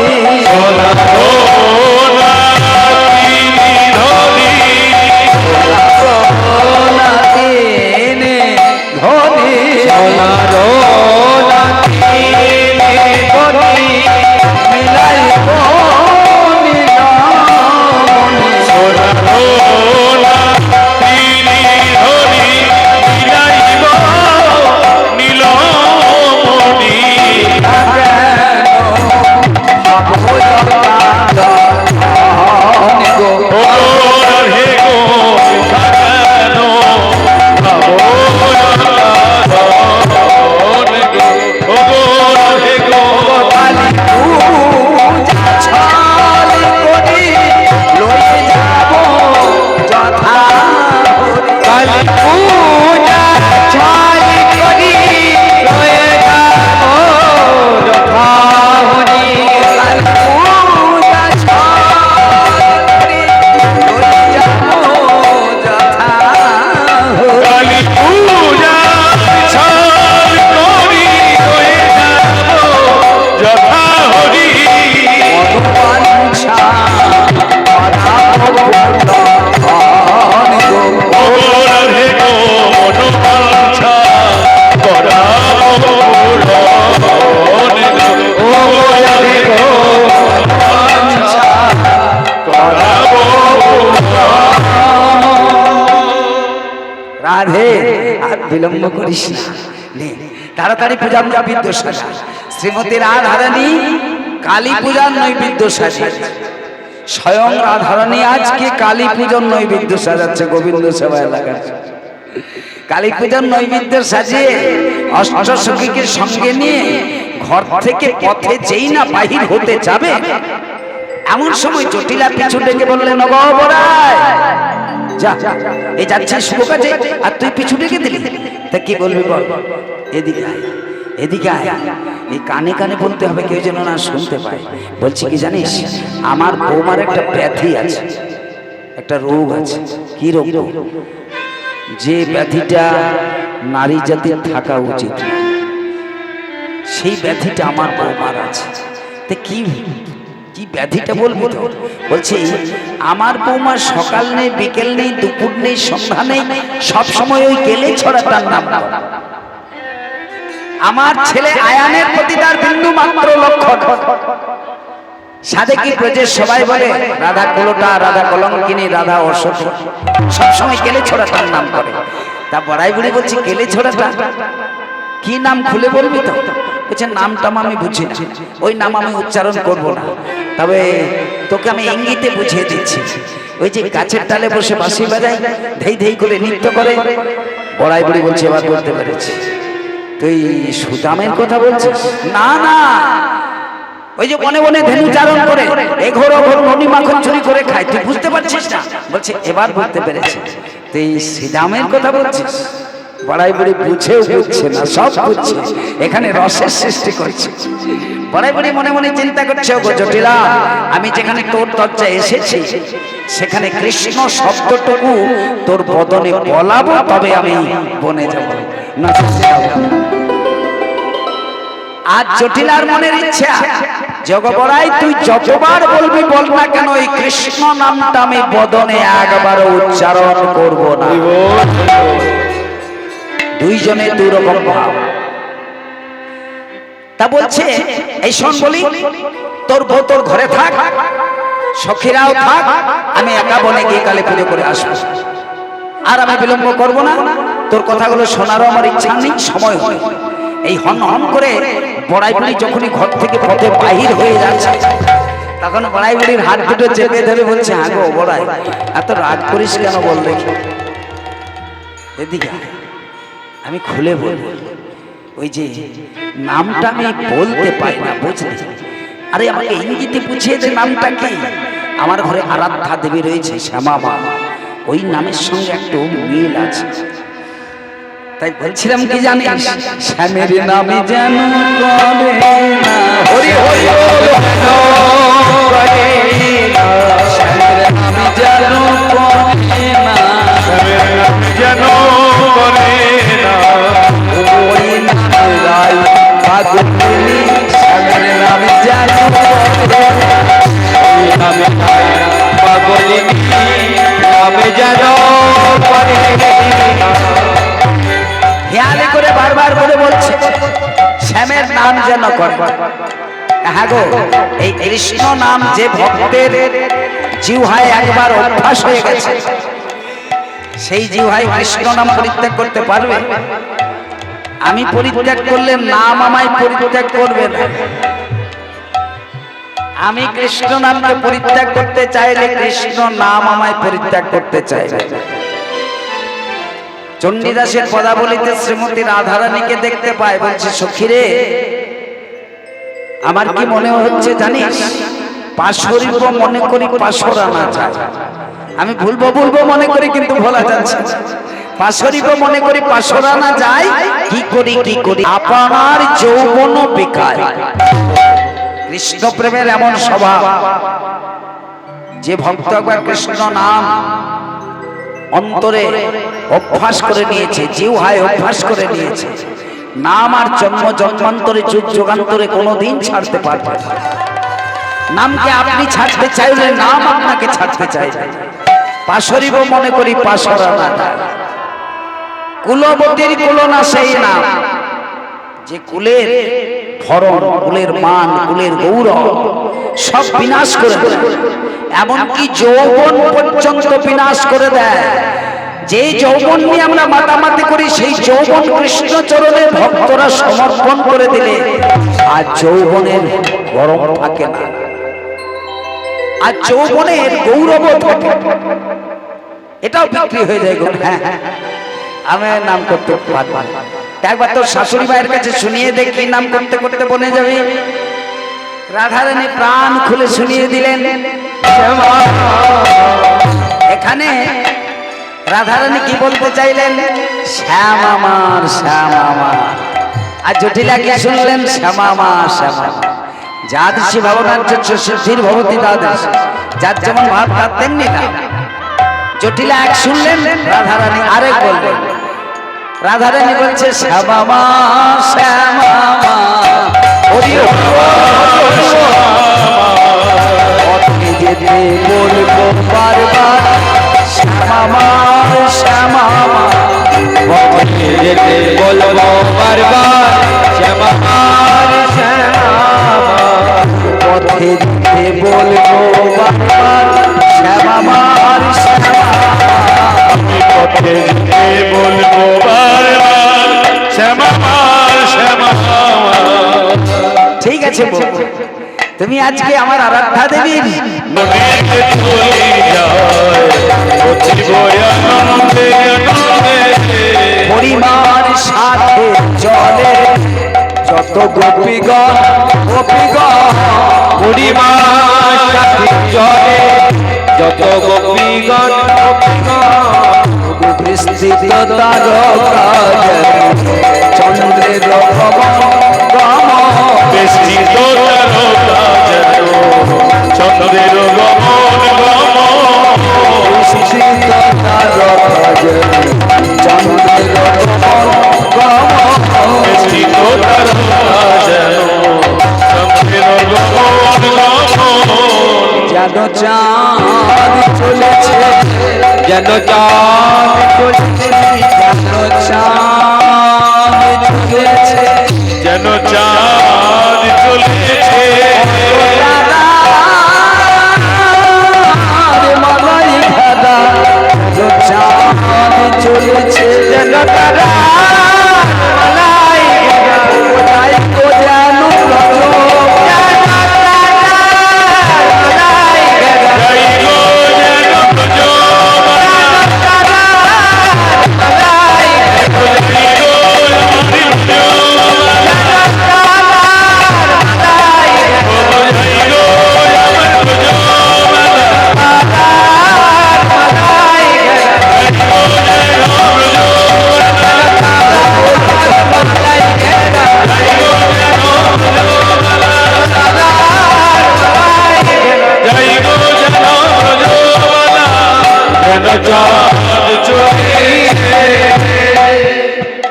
রাধে, আর বিলম্ব করিস না, নে তাড়াতাড়ি পূজার নৈবেদ্য সাজা। শ্রীমতী রাধারানী কালী পূজার নৈবেদ্য সাজা। স্বয়ং রাধারানী আজকে কালী পূজার নৈবেদ্য সাজাচ্ছে গোবিন্দ সেবা এলাকার। কালী পূজার নৈবেদ্য সাজিয়ে অষ্টসখীকে সঙ্গে নিয়ে ঘর থেকে পথে যেই না বাহির হতে যাবে, এমন সময় জটিলা পিছু ডেকে বললেন, ওগো বড়াই, যা, এই যাচ্ছিস শুভ কাজে আর তুই পিছু ডেকে দিলি, তা কি বলবি বল? এদিকে আয়, এদিকে আয়। এই কানে কানে বলতে হবে, কেউ যেন না শুনতে পায়। বলছি কি জানিস, আমার বৌমার একটা ব্যাধি আছে, একটা রোগ আছে। কি রোগ? যে ব্যাধিটা নারী জাতির থাকা উচিত, সেই ব্যাধিটা আমার বৌমার আছে। তা কি কি ব্যাধিটা বলবি তো? বলছি, আমার বৌমার সকাল নেই, বিকেল নেই, দুপুর নেই, সন্ধ্যা নেই, সবসময় ওই কেলে ছড়াটার নাম। আমার ছেলে আয়ানের প্রতি তার বিন্দু মাত্র লক্ষ্য। সাধে কি ব্রজের সবাই বলে রাধা কোলটা, রাধা কলঙ্কিনী, রাধা অসত, সবসময় কেলে ছড়াটার নাম করে। তা বড়াই বুড়ি বলছি, কেলে ছড়াটা কি নাম খুলে বলবি তো? বলছে, নামটাম আমি বুঝি না, ওই নাম আমি উচ্চারণ করব না, তবে তোকে আমি ইঙ্গিতে বুঝিয়ে দিচ্ছি। ওই যে গাছের ডালে বসে বাঁশি বাজায়, ধেই ধেই করে নৃত্য করে। বড়াই বুড়ি বলছে, এবার বলতে পেরেছি, তুই সুদামের কথা বলছিস? না না, ওই যে বনে বনে ধেনু চারণ করে এঘোর ওঘোর ননি মাখন চুরি করে খায়, তুই বুঝতে পারছিস না? বলছে, এবার বুঝতে পেরেছি, তুই শ্রীরামের কথা বলছিস। বড়াই বুড়ি বুঝেও বুঝছে না, সব বুঝছে, এখানে রসের সৃষ্টি করছে। বড়াই বুড়ি মনে মনে চিন্তা করছে, ওগো জটিলা, আমি যেখানে তোর দরজায় এসেছি সেখানে কৃষ্ণ শব্দটুকু তোর বদনে বলাবো, তবে আমি বনে যাব না। আজ জটিলার মনের ইচ্ছা, জগবরাই তুই যতবার বলবি বল না কেন, এই কৃষ্ণ নামটা আমি বদনে একবারও উচ্চারণ করব না। দুইজনে দুই রকম ভাব। তা বলছে এই শোন বলি, তোর বউ তোর ঘরে থাক, সখীরাও থাক, আমি একা বনে গিয়ে কালী পুজো করে আসবো। আর আমি বিলম্ব করব না, তোর কথাগুলো শোনারও আমার ইচ্ছা নেই, সময় হয়। এই হন হন করে বড়াই বুড়ি যখনই ঘর থেকে পথে বাহির হয়ে যাচ্ছে, তখন বড়াই বুড়ির হাত দুটো চেপে ধরে বলছে, আগো বড়াই, এত রাগ করিস কেন বল দেখি, এদিকে আমি খুলে বলবো। ওই যে নামটা আমি বলতে পাই না, বুঝলি? আরে আমাকে ইঙ্গিতে বুঝিয়ে দে নামটা কি। আমার ঘরে আরাধ্যা দেবী রয়েছে, শ্যামা মা, ওই নামের সঙ্গে একটু মিল আছে। তাই বলছিলাম কি জানিস, শ্যামের নামে যেন করে না, হরি হরি শ্যামের নামে যেন করে না, যেন করে না ওই নামে রায় পাগলি, শ্যামের নামে যেন করে না, ওই নামে রায় পাগলি, নামে যেন করে না। খেয়ালে করে বারবার করে বলছে শ্যামের নাম যেন করে। হ্যাঁ গো, এই কৃষ্ণ নাম যে ভক্তের জিহ্বায় একবার অভ্যাস হয়ে গেছে, সেই জিহ্বায় কৃষ্ণ নাম পরিত্যাগ করতে পারবে? আমি পরিত্যাগ করলে নাম আমায় পরিত্যাগ করবে না। আমি কৃষ্ণ নামকে পরিত্যাগ করতে চাইলে কৃষ্ণ নাম আমায় পরিত্যাগ করতে চাইবে। চণ্ডীদাসের পদাবলিতে শ্রীমতী রাধারানীকে দেখতে পায়, বলছে সখীরে, আমার কি মনে হচ্ছে জানিস, পাশরিব মনে করি পাশর আনা যায়। আমি ভুলবো ভুলবো মনে করি, কিন্তু ভোলা যাচ্ছে না। পাশরিব মনে করি পাশর আনা যায়, কি করি কি করি আপনার যৌবন বেকার। কৃষ্ণ প্রেমের এমন স্বভাব, যে ভক্ত একবার কৃষ্ণ নাম অন্তরে অভ্যাস করে নিয়েছে, জিহ্বায় অভ্যাস করে নিয়েছে, নাম আর জন্ম জন্মান্তরে যুগ যুগান্তরে কোনোদিন ছাড়তে পারবে না। নামকে আপনি ছাড়তে চাইলে নাম আপনাকে ছাড়তে চাইবে। পাশরিব মনে করি পাশর আনা যায়। কুলবতীর কুলনা সেই নাম, যে কুলের ভরণ, কুলের মান, কুলের গৌরব সব বিনাশ করে দেয়, এমনকি যৌবন পর্যন্ত বিনাশ করে দেয়। যে যৌবন নিয়ে আমরা মাতামাতি করি, সেই যৌবন কৃষ্ণ চরণে ভক্তরা সমর্পণ করে দিলে আর যৌবনের গরম থাকে না, আর যৌবনের গৌরব থাকে, এটাও বিক্রি হয়ে যায়। হ্যাঁ, আমি নাম করতে পারবো, একবার তোর শাশুড়ি মায়ের কাছে শুনিয়ে দে, কি নাম করতে করতে বনে যাবে। রাধারানী প্রাণ খুলে শুনিয়ে দিলেন। এখানে রাধারানী কি বলতে চাইলেন, শ্যাম আমার, শ্যাম আমার। আর জটিলা কি শুনলেন, শ্যাম আমার, শ্যাম আমার। যাদৃশী ভাবনার্য সিদ্ধির ভবতি দ্বাদশ, যার যেমন ভাব তার তেমনি নাম। জটিলা এক শুনলেন, রাধারানী আরেক বললেন। রাধারানী বলছে শ্যাম আমার, শ্যাম আমার, পথে যেতে বলবো বারবার, শ্যাম আমার, শ্যাম আমার, পথে যেতে বলবো বারবার, শ্যাম আমার, শ্যাম আমার, পথে যেতে বলবো বারবার, শ্যাম আমার, শ্যাম আমার, পথে যেতে বলবো বারবার, শ্যাম আমার, শ্যাম আমার। ঠিক আছে বলবো। তুমি আজকে আমার আরাধ্যা দেবীর নদীতে চলে যায়, পথিব আনন্দে আনন্দে, পরিমাণ সাথে চলে যত গোপীগণ, গোপীগণ পরিমাণ সাথে চলে যত গোপীগণ, গোপীগণ, বিস্তৃত তারকা চন্দ্রের বেষ্টিত তারকা যেন চন্দ্রের গমন গমন, বিস্তৃত তারকা চন্দ্রের বেষ্টিত তারকা যেন চন্দ্রের গমন গমন, যেন চাঁদ চলেছে, যেন চাঁদ চলেছে, যেন চাঁদ চলেছে, যেন চাঁদ মালাই খাদা চাঁদ চলেছে যেন তারা মালাই কোথায় তো যেন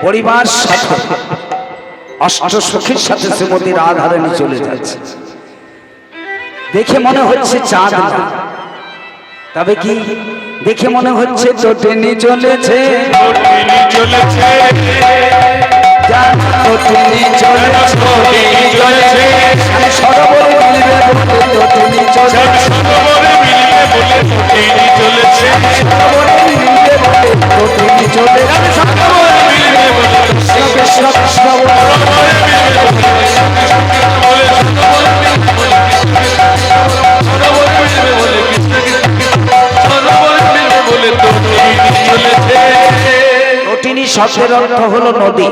পরিবার সাথে অষ্ট সখীর সাথে শ্রীমতী রাধারানী চলে যাচ্ছে। দেখে মনে হচ্ছে চাঁদ না, তবে কি দেখে মনে হচ্ছে টোটেনি চলেছে, টোটেনি চলেছে, টোটেনি চলেছে, সরোবরে মিলবে বলে টোটেনি চলেছে, সরোবরে মিলবে বলে টোটেনি চলেছে, সরোবরে মিলবে বলে টোটেনি চলেছে, সরোবরে মিলবে বলে কৃষ্ণ কৃষ্ণ সরোবরে মিলবে বলে টোটিনি শব্দের অর্থ হলো নদী।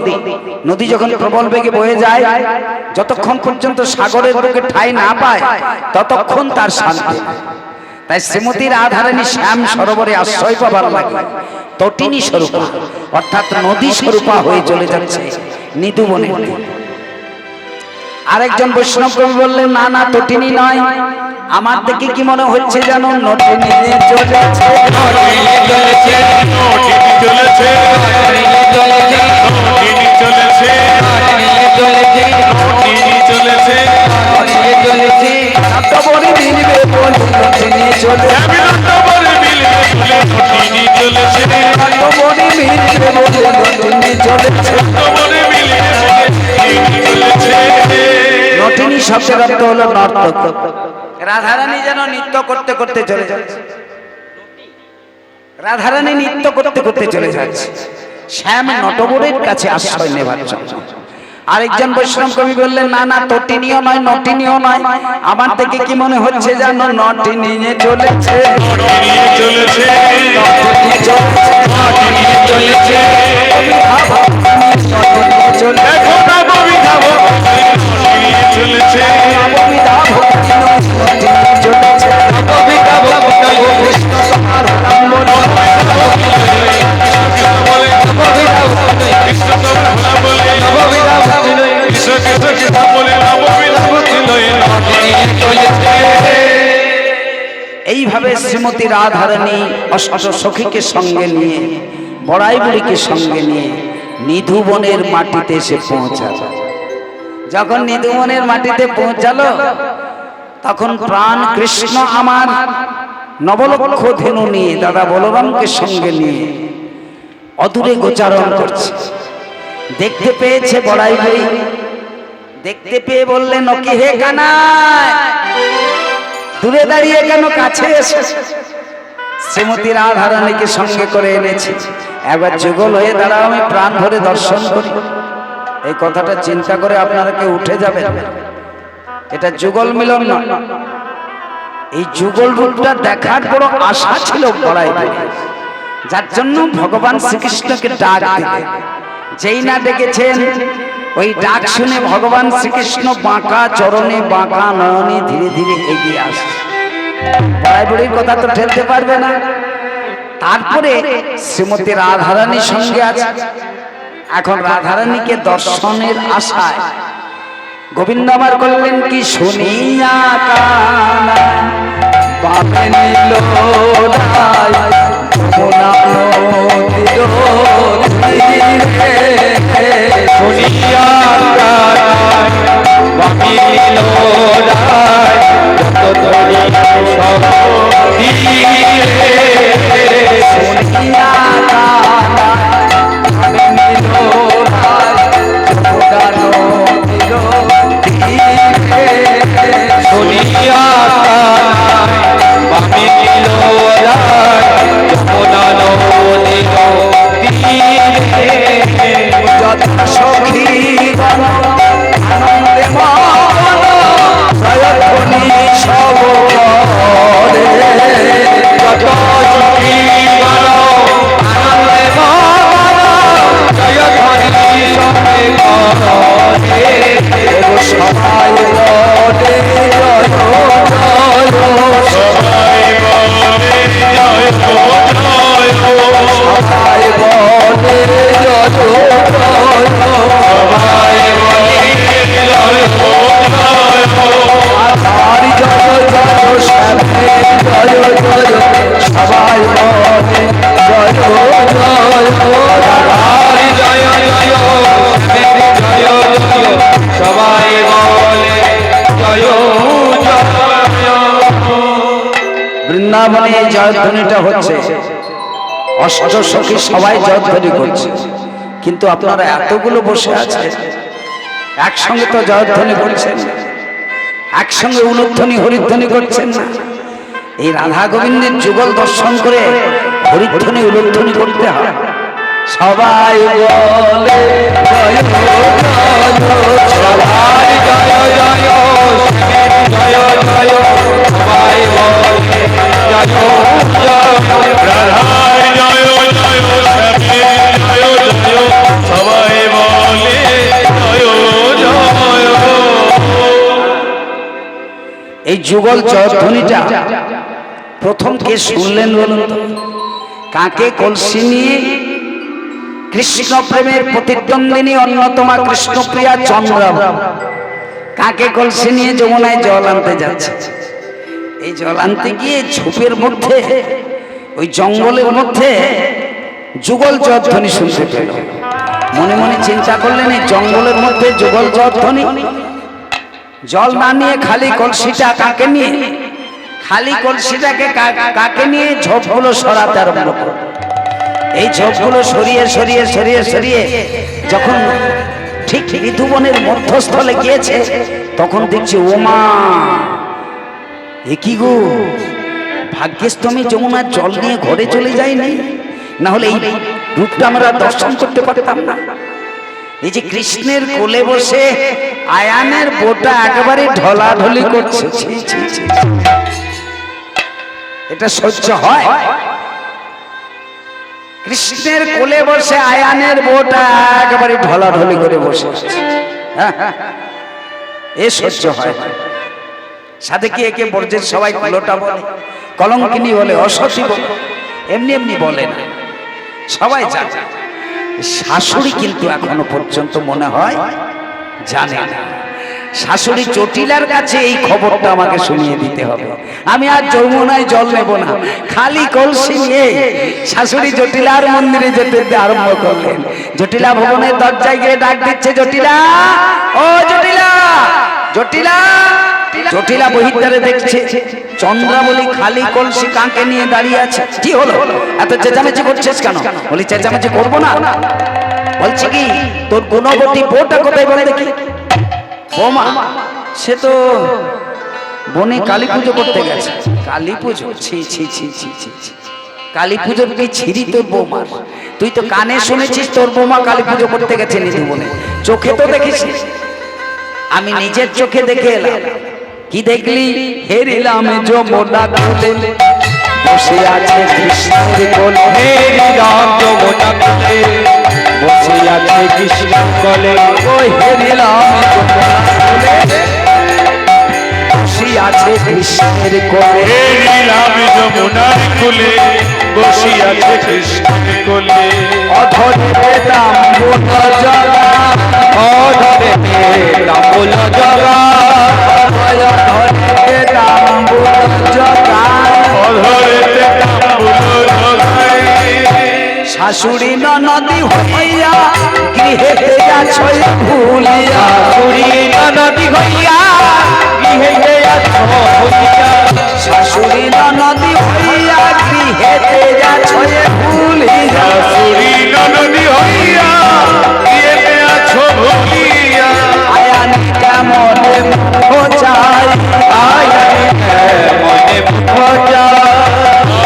নদী যখন প্রবল বেগে বয়ে যায়, যতক্ষণ পর্যন্ত সাগরের বুকে ঠাঁই না পায় ততক্ষণ তার শান্তি। তাই শ্রীমতী রাধারানী শ্যাম সরোবরে আশ্রয় পাবার লাগে তটিনী স্বরূপা, অর্থাৎ নদী স্বরূপা হয়ে চলে যাচ্ছে নিধুবনে। আরেকজন বৈষ্ণব কবি বললেন, না না তটিনী নয়, আমার দেখে কি মনে হচ্ছে যেন নটিনী চলেছে, নটিনি চলেছে, নটিনি চলেছে, নটিনি চলেছে, নটিনি চলেছে, নটবরে মিলবে বলে নটিনী চলেছে, নটবরে মিলবে বলে নটিনি চলেছে, নটবরে মিলবে বলে নটিনী চলেছে, নটবরে মিলবে বলে নটিনি চলেছে। নটিনী শব্দের অর্থ হলো নর্তক। রাধারানী যেন নৃত্য করতে করতে চলে যাচ্ছে, রাধারানী নৃত্য করতে করতে চলে যাচ্ছে শ্যাম নটবরের কাছে আশ্রয় নেবার জন্য। আরেকজন বৈষ্ণব কবি বললেন, না না তটিনীও নয় নটিনীও নয়, আমার থেকে কি মনে হচ্ছে যেন নটিনী চলেছে, নটিনি চলেছে, নটিনী চলেছে, নটিনি চলেছে, নটিনী চলেছে, দেখো না কবিতা নটিনি চলেছে, কবিতা ভক্তি নয়, নটিনী চলেছে, কবিতা ভক্তি কৃষ্ণ তোমার নাম বলো, বলে কৃষ্ণ তোমরা বলে কবিতা ভক্তি নয়, কৃষ্ণ কৃষ্ণ কৃষ্ণ বলে নববিধা ভক্তি লয়ে নটিনি চলেছে। এইভাবে শ্রীমতী রাধারানী অষ্ট সখীকে সঙ্গে নিয়ে বড়াই বুড়িকে সঙ্গে নিয়ে নিধুবনের মাটিতে এসে পৌঁছালো। যখন নিধুবনের মাটিতে পৌঁছালো তখন প্রাণ কৃষ্ণ আমার নবলক্ষ ধেনু নিয়ে দাদা বলরামকে সঙ্গে নিয়ে অদূরে গোচারণ করছে। দেখতে পেয়েছে বড়াই বুড়ি, দেখতে পেয়ে বললেন, ওকে হে কানাই, দূরে দাঁড়িয়ে কেন কাছে এসে? শ্রীমতী রাধারানীকে সঙ্গে করে এনেছি, একবার যুগল হয়ে দাঁড়াও, আমি প্রাণ ভরে দর্শন করি। এই কথাটা চিন্তা করে আপনারা কেউ উঠে যাবেন, এটা যুগল মিলন নয়। এই যুগল রূপটা দেখার বড় আশা ছিল বড়াই, যার জন্য ভগবান শ্রীকৃষ্ণকে ডাক দিলেন। যেই না ডেকেছেন, ওই ডাক শুনে ভগবান শ্রীকৃষ্ণ বাঁকা চরণে বাঁকা নয়নে ধীরে ধীরে এগিয়ে আসে। বড়াই বুড়ির কথা তো ঠেলতে পারবে না। তারপরে শ্রীমতী রাধারানীর সঙ্গে আছে। এখন রাধারানীকে দর্শনের আশায় গোবিন্দ আমার করলেন কি, শুনিয়া কানা বাবে নিল রায় যমুনা নদীর তীরে, শুনিয়া কানাই বাকি নিল রায় যত ধরি সব দিয়ে, শুনিয়া কানা বাবে নিল রায় যমুনা নদীর তীরে, সবাই বলে জয় জয়, সবাই বলে জয় জয়, সবাই বলে জয় জয়, সবাই বলে জয় জয়, আর জয় জয় শ্যামে জয় জয়, সবাই বলে জয় জয়, হরি জয় জয়, জয় জয়, সবাই বলে জয় জয়। বৃন্দাবনে এই জয়ধ্বনিটা হচ্ছে, অষ্টসখী সবাই জয়ধ্বনি করছে, কিন্তু আপনারা এতগুলো বসে আছে একসঙ্গে তো জয়ধ্বনি করছেন না, একসঙ্গে উলুধ্বনি হরিধ্বনি করছেন না। এই রাধা গোবিন্দের যুগল দর্শন করে হরিধ্বনি উলুধ্বনি করতে হয়। সবাই বলে জয় জয়, সবাই জয় জয়, জয় জয়, সবাই বলে জয় জয়, রাধার জয় জয়, শ্যামের জয় জয়, সবাই বলে জয় জয়। এই যুগল জয়ধ্বনিটা প্রথম কে শুনলেন বলুন তো? কাকে কলসি নিয়ে কৃষ্ণ প্রেমের প্রতিদ্বন্দ্বিনী অন্যতমা কৃষ্ণপ্রিয়া চন্দ্রা কাকে কলসি নিয়ে যমুনায় জল আনতে যাচ্ছে। এই জল আনতে গিয়ে ঝোপের মধ্যে, ওই জঙ্গলের মধ্যে যুগল জয়ধ্বনি শুনতে পেল। মনে মনে চিন্তা করলেন এই জঙ্গলের মধ্যে যুগল জয়ধ্বনি, জল না নিয়ে খালি কলসিটা কাকে নিয়ে, খালি কলসিটাকে কাকে নিয়ে ঝোপগুলো সরাতে আরম্ভ করল। এই ঝোপগুলো সরিয়ে সরিয়ে সরিয়ে সরিয়ে যখন ঠিক ঋতুবনের মধ্যস্থলে গিয়েছে, তখন দেখছি ওমা এ কি গো, ভাগ্যেস তুমি যমুনার জল নিয়ে ঘরে চলে যায়নি, না হলে এই রূপটা আমরা দর্শন করতে পারতাম না। এই যে কৃষ্ণের কোলে বসে আয়ানের বোটা একেবারে ঢলাঢলি করছে, ছি ছি ছি, এটা সহ্য হয়? কৃষ্ণের কোলে বসে আয়ানের বোটা একেবারে ঢলাঢলি করে বসে আছে, এ সহ্য হয়? সাথে কি একে বর্জের সবাই কুলোটা বলে, কলঙ্কিনী বলে, অসতী বলে, এমনি এমনি বলে না, সবাই জানে। শাশুড়ি কিন্তু এখনো পর্যন্ত মনে হয় জানে না। শাশুড়ি জটিলার কাছে এই খবরটা আমাকে শুনিয়ে দিতে হবে। আমি আর যমুনায় জল নেব না, খালি কলসি নিয়ে শাশুড়ি জটিলার মন্দিরে যেতে আরম্ভ করলেন। জটিলা ভবনের দরজায় গিয়ে ডাক দিচ্ছে, জটিলা, ও জটিলা, জটিলা। জটিলা বহির্দ্বারে দেখছে চন্দ্রাবলী খালি কলসি কাঁকে নিয়ে দাঁড়িয়ে আছে। কি হলো, এত চেঁচামেচি করছিস কেন? বলি চেঁচামেচি করবো না, বলছি কি তোর গুণবতী বউটা কোথায় বলে দেখি। বৌমা, সে তো বনে কালী পুজো করতে গেছে। কালী পুজো? ছি ছি ছি ছি ছি ছি, কালী পুজোর কি ছিরি তোর বৌমা? তুই তো কানে শুনেছিস তোর বৌমা কালী পুজো করতে গেছে নিধু বনে, চোখে তো দেখিস। আমি নিজের চোখে দেখে এলাম। কি দেখলি? হেরিলাম যমুনা কোলে বসে আছে কৃষ্ণের কোলে, হেরিলাম যমুনা কোলে বসে আছে কৃষ্ণের কোলে, ওই হেরিলাম যমুনা কোলে বসে আছে কৃষ্ণের কোলে, হেরিলাম যমুনার কোলে বসে আছে কৃষ্ণের কোলে। অধরে তাম্বুল জগা, অধরে তাম্বুল জগা, অধরে তাম্বুল জগা, অধরে তাম্বুল জগাই। শাশুড়ি ননদি হইয়া গৃহেতে আছো ভুলিয়া, শাশুড়ি ননদি হইয়া গৃহে আছো ভুলিয়া, শাশুড়ি ননদি হইয়া গৃহেতে আছো ভুলিয়া, শাশুড়ি ননদি হইয়া গৃহে আছো ভুলিয়া। আয়ানি কেমনে মুখ চাই, আয়ানে মনে মুখ চাই,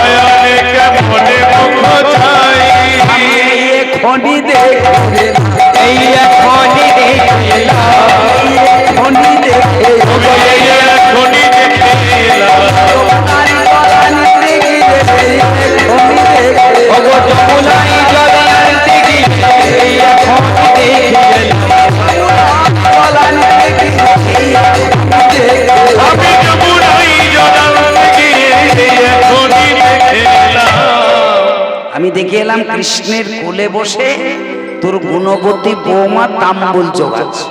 আয়ানে কেমনে মুখ চাই, এখনি দেখে এই এখনই দেখলাম, আমি যমুনাই জল গিয়ে এখনই দেখে এলাম। আমি দেখে এলাম কৃষ্ণের কোলে বসে তোর গুণবতী বৌমা তাম্বুল জোগাচ্ছে।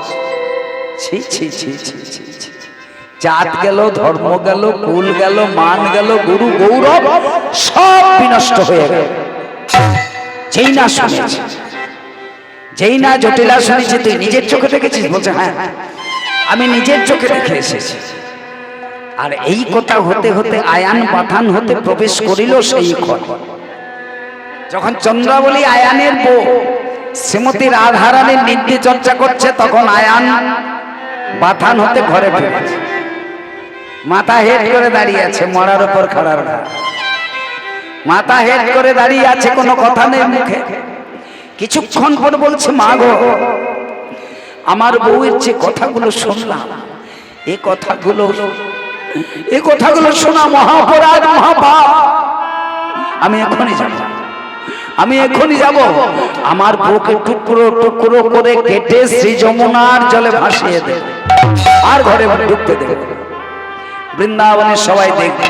ছি ছি ছি ছি ছি ছি। জাত গেল, ধর্ম গেল, কুল গেল, মান গেল, গুরু গৌরব সব বিনষ্ট হয়ে গেল। যেই না শুনেছে, যেই না জটিলা শুনেছে, তুই নিজের চোখে দেখেছিস? বলছে হ্যাঁ, আমি নিজের চোখে দেখে এসেছি। আর এই কথা হতে হতে আয়ান পাঠান হতে প্রবেশ করিল সেই ঘর। যখন চন্দ্রাবলী আয়ানের বউ শ্রীমতী রাধারানীর নিত্য চর্চা করছে, তখন আয়ান বাথান হতে ঘরে ফিরেছে। মাথা হেট করে দাঁড়িয়ে আছে, মরার উপর খাড়ার ঘা। মাথা হেট করে দাঁড়িয়ে আছে, কোনো কথা নেই মুখে। কিছুক্ষণ পর বলছে, মা গো, আমার বউয়ের যে কথাগুলো শুনলাম, এই কথাগুলো শোনা মহাপরাধ, মহাপাপ। আমি এখনই যাব। আমার বউকে টুকরো টুকরো করে কেটে শ্রী যমুনার জলে ভাসিয়ে দেব, আর ঘরে ঢুকতে দেব। বৃন্দাবনের সবাই দেখবে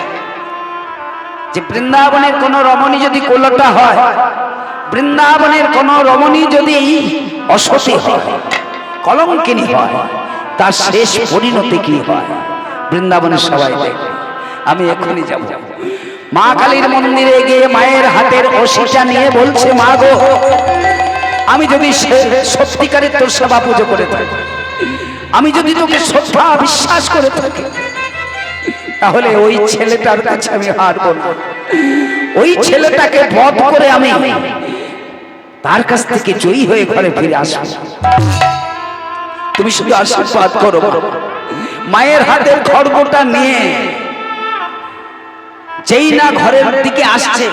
যে বৃন্দাবনের কোন রমণী যদি কোলটা হয়, বৃন্দাবনের কোন রমণী যদি অসতী হয়, কলঙ্কিনী হয়, তার শেষ পরিণতি কি হয় বৃন্দাবনের সবাই দেখবে। আমি এখনই যাব। মা কালীর মন্দিরে গিয়ে মায়ের হাতের ওষিটা নিয়ে বলছে, মা গো, আমি যদি সত্যিকারের তোর সেবা পুজো করে থাকি, আমি যদি তোকে শ্রদ্ধা বিশ্বাস করে থাকি, তাহলে ওই ছেলেটার কাছে আমি হারবো না। ওই ছেলেটাকে বধ করে আমি তার কাছ থেকে জয়ী হয়ে ঘরে ফিরে আসবো। তুমি শুধু আশীর্বাদ করো। মায়ের হাতের খড়গটা নিয়ে যেই না ঘরের দিকে আসছে,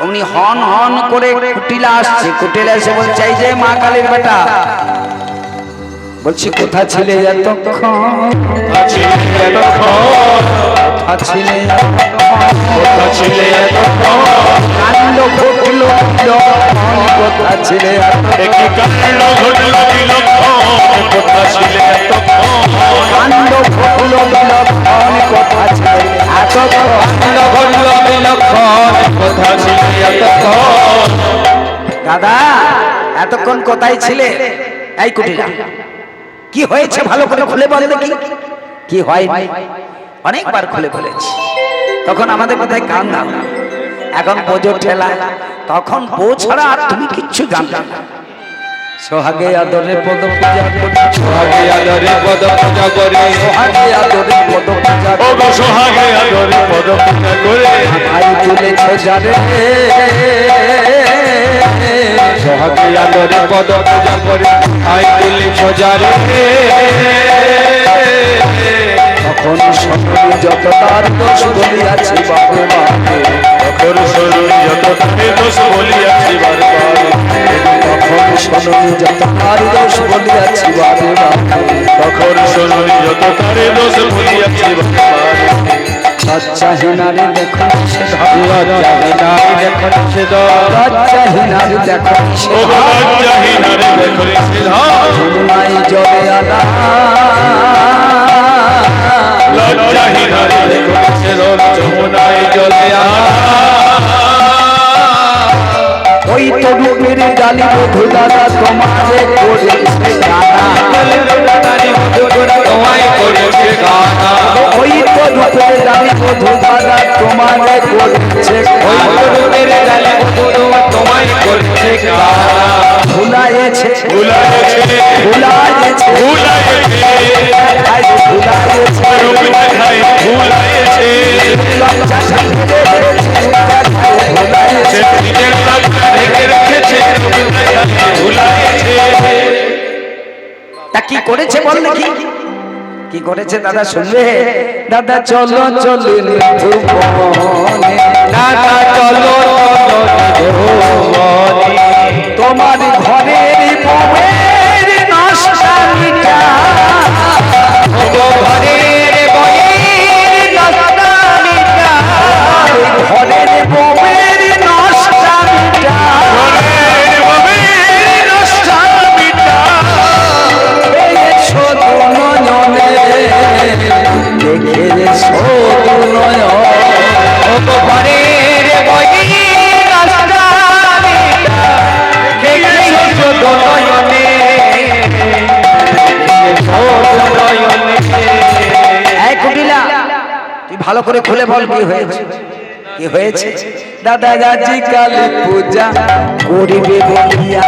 অমনি হন হন করে কুটিলা আসছে। কুটিলা এসে বলছে, এই যে মা কালীর বেটা। বলছি, কোথা ছিলে এতক্ষণ? কাণ্ড ঘটলো কোথা ছিলে? কাণ্ড ঘটলো কোথা ছিলে? কাণ্ড ঘটলো কোথা ছিলে? দাদা, এতক্ষণ কোথায় ছিলে? এই কুটিরা, কি হয়েছে ভালো করে খুলে বলে দেখি। কি হয়? অনেকবার খুলে বলেছি, তখন আমাদের কথায় কান দাও না। এখন বোঝো ঠেলা, তখন বউ ছাড়া আর তুমি কিচ্ছু জানতে না। সোহাগে আদরে পদ পূজা করি, সোহাগে আদরে পদ পূজা করি, সোহাগে আদরে পদ পূজা করি, সোহাগে আদরে পদ পূজা করে ভাই তুলেছে যারে। সোহাগে আদরে পদ পূজা করে ভাই তুলেছে যারে। তখন সকল যত তার দোষ বলিয়াছি বাপে বাপে, তখন শরীর যত তারে দোষ বলিয়াছি বারবার, তখন শোনি যত তার দোষ বলিয়াছি বাপে বাপে, তখন শরীর যত তারে দোষ বলিয়াছি বারবার। লজ্জাহীনারে দেখো সে লজ্জাহীনারে দেখো সে লজ্জাহীনারে দেখো সে লজ্জাহীনারে দেখো সে যমুনাই জলে আলা, লজ্জাহীনারে দেখো সে যমুনাই জলে আলা। ওই তো রূপের ডালি বধূ দাদা তোমারে করেছে গানা, তোমায় করেছে গানা। ওই তো রূপের ডালি বধূ দাদা তোমারে করেছে, ওই রূপের ডালি বধূ তোমায় করেছে গানা। ভুলাইছে ভুলাইছে ভুলাইছে ভুলাইছে ভুলাইছে রূপ দেখায় ভুলাইছে। লজ্জা সাথে ভুলাইছে, নিজের লজ্জা ঢেকে রেখেছে রূপ দেখায় ভুলাইছে। তা কি করেছে বল দেখি, কি করেছে দাদা শুনবে? দাদা চলো চলো ভুবনে, দাদা চলো তোমার ঘরের বউয়ের নষ্টামিটা, ঘরের বইয়ের নষ্টামিটা, ঘরের বউয়ের নষ্টামিটা, ঘরের বইয়ের নষ্টামিটা। এই ছোট নয়নে ভালো করে খুলে বল কি হয়েছে, কি হয়েছে? দাদা আজি কালী পূজা করিবে বলিয়া,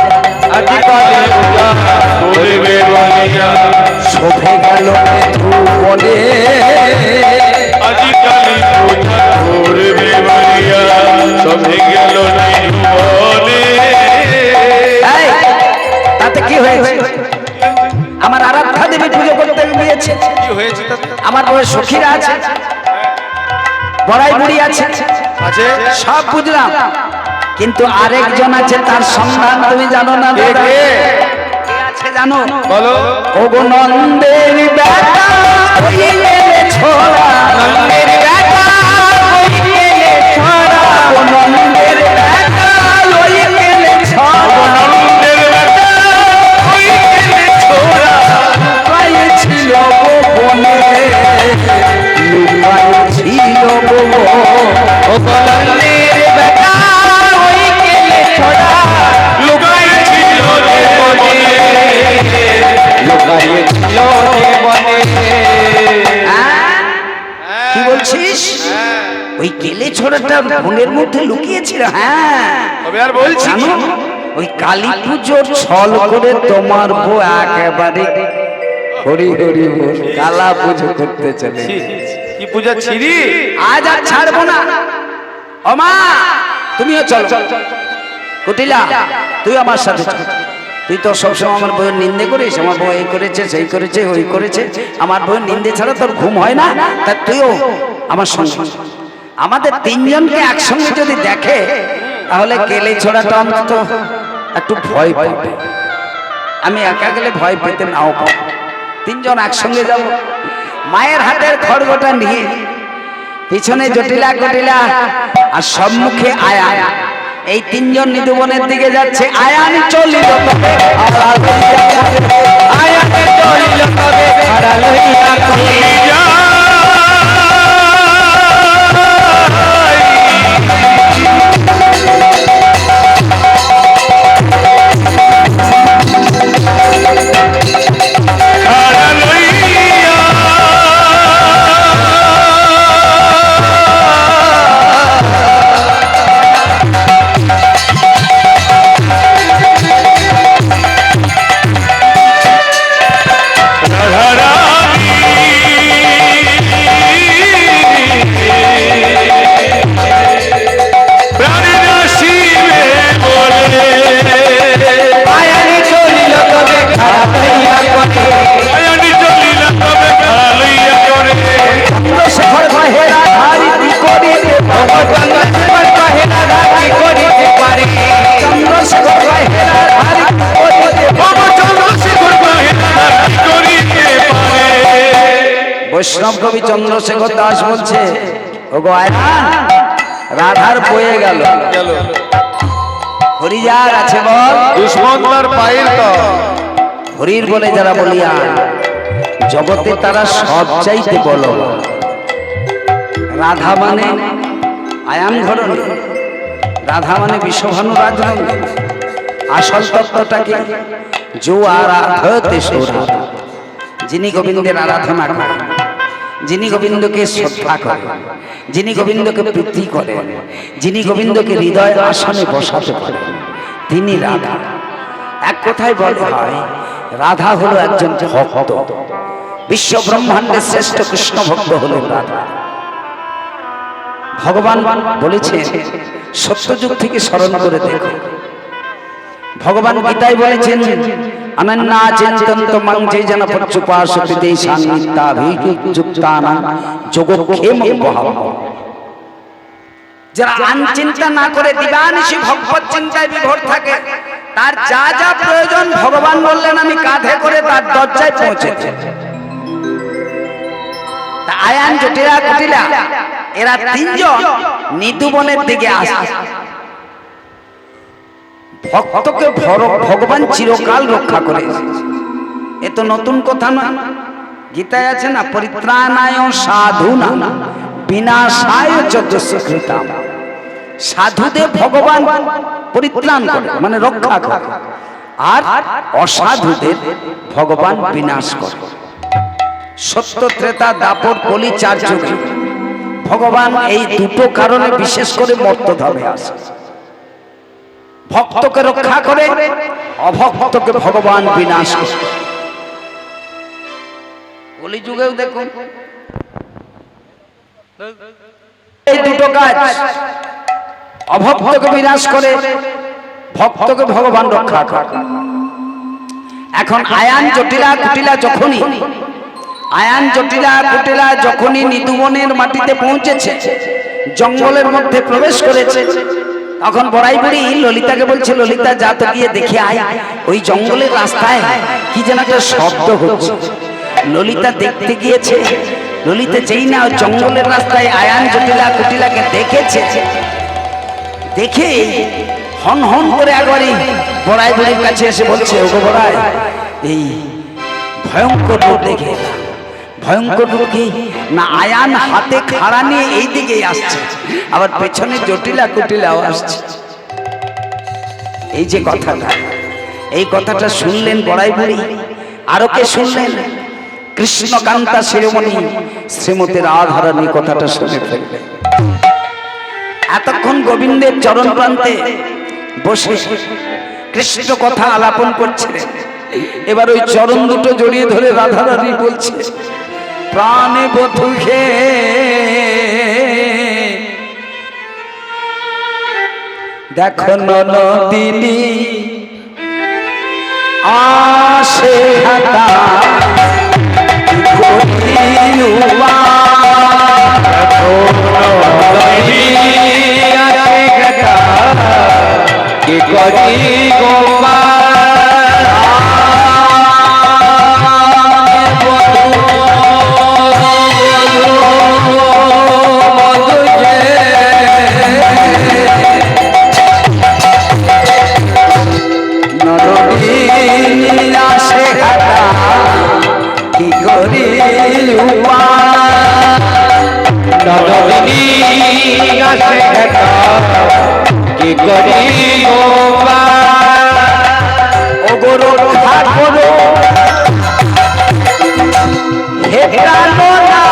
আজি কালী পূজা করিবে বলিয়া, শোভে গেল বলে আজি কালী পূজা করিবে বলিয়া, শোভে গেল বলে। তাতে কি হয়েছে? আমার আরাধ্যা দেবী পুজো করতে গিয়েছে, কি হয়েছে তাতে? আমার বউয়ের সখীরা আছে, বড়াই বুড়ি আছে, আছে সব বুঝলাম, কিন্তু আরেকজন আছে তার সন্ধান তুমি জানো না দাদা? কে আছে জানো? বলো। ওগো নন্দের বেটা ওই গেলে ছোড়া, নন্দের বেটা ওই গেলে ছোড়া, ও নন্দের বেটা ওই গেলে ছোড়া, নন্দের বেটা ওই গেলে ছোড়া, লুকাইছিল গোপনে, লুকাইছিল গোপনে, ও নন্দের বেটা ওই গেলে ছোড়া, লুকাইছিল বনে, লুকাইছিল বনে। কি বলছিস? ওই কেলে ছোড়াটা বনের মধ্যে লুকিয়েছিল। হ্যাঁ, তবে আর বলছি জানো ওই কালী পুজোর ছল করে তোমার বউ একেবারে হরি হরি বল কালা পুজো করতে চলে। কি পূজা ছিরি? আজ আর ছাড়বো না। ও মা, তুমিও চলো। কুটিলা, তুই আমার সাথে চল। তুই তো সবসময় আমার বউয়ের নিন্দে করিস, আমার বউ এই করেছে সেই করেছে ওই করেছে, আমার বউয়ের নিন্দে ছাড়া তোর ঘুম হয় না, তা তুইও আমার সঙ্গে। আমাদের তিনজনকে একসঙ্গে যদি দেখে তাহলে কেলে ছোড়াটা অন্তত একটু ভয় পাবে। আমি একা গেলে ভয় পেতে নাও পাবো, তিনজন একসঙ্গে যাব। মায়ের হাতের খড়গটা নিয়ে পিছনে জটিলা কটিলা আর সম্মুখে আয়া, এই তিনজন নিধুবনের দিকে যাচ্ছে। আয়ান চলিল তবে আড়া লইয়া, আয়ান চলিল তবে আড়া লইয়া কলিয়া। বৈষ্ণব কবি চন্দ্রশেখর দাস বলছে, ওগো আয়ান, রাধার বয়ে গেল, হরিজার আছে বল, দুশ্মন তার পায়ের তল। হরির বলে যারা বলিয়া জগতে তারা সব চাইতে বলো। রাধা মানে আয়ান ধরনের, রাধা মানে বিশ্বভানু রাজরঙ্গী। আসল তত্ত্বটাকে জো আরাধতে সোরা, যিনি গোবিন্দের আরাধনা করেন, যিনি গোবিন্দকে শ্রদ্ধা করেন, যিনি গোবিন্দকে প্রীতি করেন, যিনি গোবিন্দকে হৃদয় আসনে বসাতে পারেন, তিনি রাধা। এক কথায় বলা হয় রাধা হলো একজন ভক্ত। বিশ্ব ব্রহ্মাণ্ডের শ্রেষ্ঠ কৃষ্ণ ভক্ত হলেন রাধা। ভগবান বলেছেন সত্যযুগ থেকে স্মরণ করে দেখো। ভগবান গীতায় বলেছেন অনন্যা চিন্তন্ত মাং যে জন পচ্যুপাসতি দেশান নিত্যাভিযুক্তানাং যোগক্ষেমং বহাম। যারা আনচিন্তা না করে দিবানিশি ভগবত চিন্তায় বিভোর থাকে, তার যা যা প্রয়োজন ভগবান বললেন আমি কাঁধে করে তার দরজায় পৌঁছেছে। আয়ান জটিলা কুটিলা এরা তিনজন নিধুবনের দিকে আসে। ভক্তকে ভগবান চিরকাল রক্ষা করে, এ তো নতুন কথা না। গীতায় আছে না, পরিত্রাণায় সাধুনা বিনাশায় চ দুষ্কৃতাম। সাধুদের ভগবান পরিত্রাণ করে মানে রক্ষা করে, আর অসাধুদের ভগবান বিনাশ করে। সত্য ত্রেতা দাপর কলি চার যুগে ভগবান এই দুটো কারণে বিশেষ করে মর্তধামে আসে। ভক্তকে রক্ষা করে, অভক্তকে ভগবান বিনাশ করে। কলিযুগেও দেখুন এই দুটো কাজ, অভক্তকে বিনাশ করে, ভক্তকে ভগবান রক্ষা করে। এখন আয়ান জটিলা কুটিলা যখনই নিধুবনের মাটিতে পৌঁছেছে, জঙ্গলের মধ্যে প্রবেশ করেছে, তখন বড়াই বুড়ি ললিতাকে বলছে, ললিতা যা তো গিয়ে দেখে আয়, ওই জঙ্গলের রাস্তায় কি যেন একটা শব্দ হচ্ছে। ললিতা দেখতে গিয়েছে, ললিতা যেই না জঙ্গলের রাস্তায় আয়ান জটিলা কুটিলাকে দেখেছে, দেখে হন হন করে একবারই বড়াই বুড়ির কাছে এসে বলছে, ওগো বড়াই, এই ভয়ঙ্কর রূপ দেখে। ভয়ঙ্কর রূপ কি না, আয়ান হাতে খাড়া নিয়ে এই দিকেই আসছে, আবার পেছনে জটিলা কুটিলাও আসছে। এই যে কথাটা, এই কথাটা শুনলেন বড়াই বুড়ি, আরো কে শুনলেন? কৃষ্ণকান্তা শিরোমণি শ্রীমতী রাধারানী কথাটা শুনে ফেললেন। এতক্ষণ গোবিন্দের চরণ প্রান্তে বসে কৃষ্ণ কথা আলাপন করছিলেন, এবার ওই চরণ দুটো জড়িয়ে ধরে রাধারানী বলছে, প্রাণে বধূ হে দেখো ননদিনী আসে হাতা কি করি গোপা কি করি গোপা ওগো রক্ষা করো হে প্রাণনা,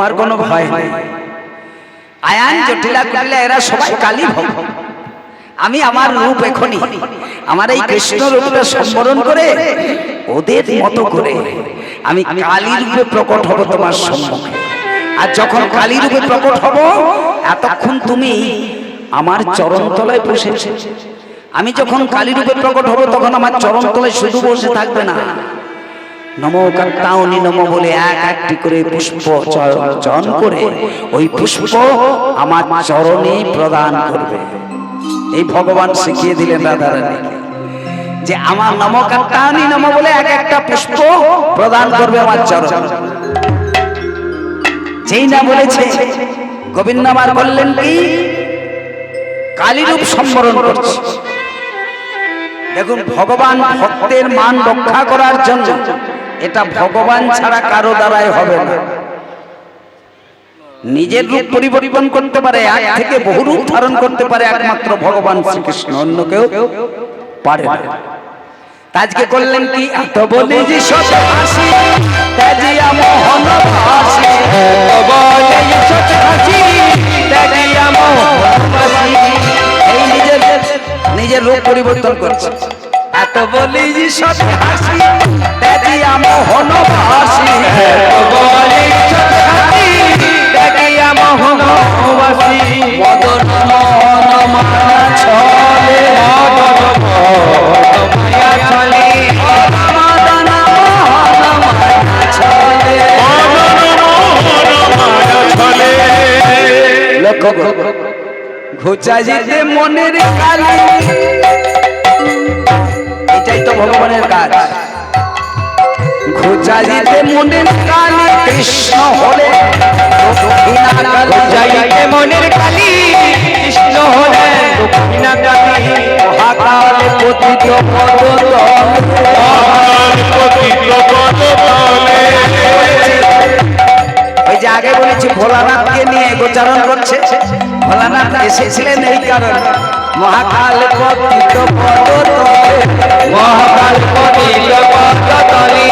তোমার কোনো ভয় নেই। আয়ান জটিলা কুটিলা এরা সবাই কালী ভক্ত। আমি আমার রূপ এখনই আমার এই কৃষ্ণ রূপটা সম্বরণ করে ওদের মতো করে আমি কালী রূপে প্রকট হব তোমার সম্মুখে। আর যখন কালী রূপে প্রকট হব এতক্ষণ তুমি আমার চরণতলায় বসেছে। আমি যখন কালী রূপে প্রকট হব তখন আমার চরণতলায় শুধু বসে থাকবে না, নমো কাত্তায়নি নমো বলে এক একটি করে পুষ্প চয়ন করে ওই পুষ্প আমার চরণে প্রদান করবে। এই ভগবান শিখিয়ে দিলেন রাধারানীকে যে আমার নমো কাত্তায়নি নমো বলে এক একটা পুষ্প প্রদান করবে আমার চরণ। যেই না বলেছে গোবিন্দ আমার বললেন কি কালী রূপ সম্বরণ করছে। দেখুন ভগবান ভক্তের মান রক্ষা করার জন্য এটা ভগবান ছাড়া কারো দ্বারাই হবে না। নিজের রূপ পরিবর্তন করতে পারে, এক থেকে বহু রূপ ধারণ করতে পারে একমাত্র ভগবান শ্রীকৃষ্ণ, অন্য কেউ পারে না। আজকে করলেন কি এত বলি যে সত হাসি তাজিয়া মোহন হাসি, এত বলি যে সত হাসি তাজিয়া মোহন হাসি। এই নিজের রূপ পরিবর্তন করছে। এত বলি যে সত হাসি তাজিয়া মোহন হাসি, এত বলি সত হাসি তাজিয়া মোহন হাসি। মদন মোহন মায়া ছলে মদন মায়া ছলে মদন মোহন মায়া ছলে মদন মোহন মায়া ছলে। লক্ষ্য ঘুচা যেতে মনের কালি, এটাই তো ভগবানের কাজ। ঘুচা যেতে মনের কালি কৃষ্ণ হলে যাইতে মনের কালি কৃষ্ণ হলে দক্ষিণা কালী মহাকালে পতিত পদতলে পতিত পদতলে। ওই যে আগে বলেছি ভোলানাথকে নিয়ে গোচারণ করছে, ভোলানাথ এসেছিলেন এই কারণে মহাকাল পতিত পদতলে মহাকাল পতিত পদতলে।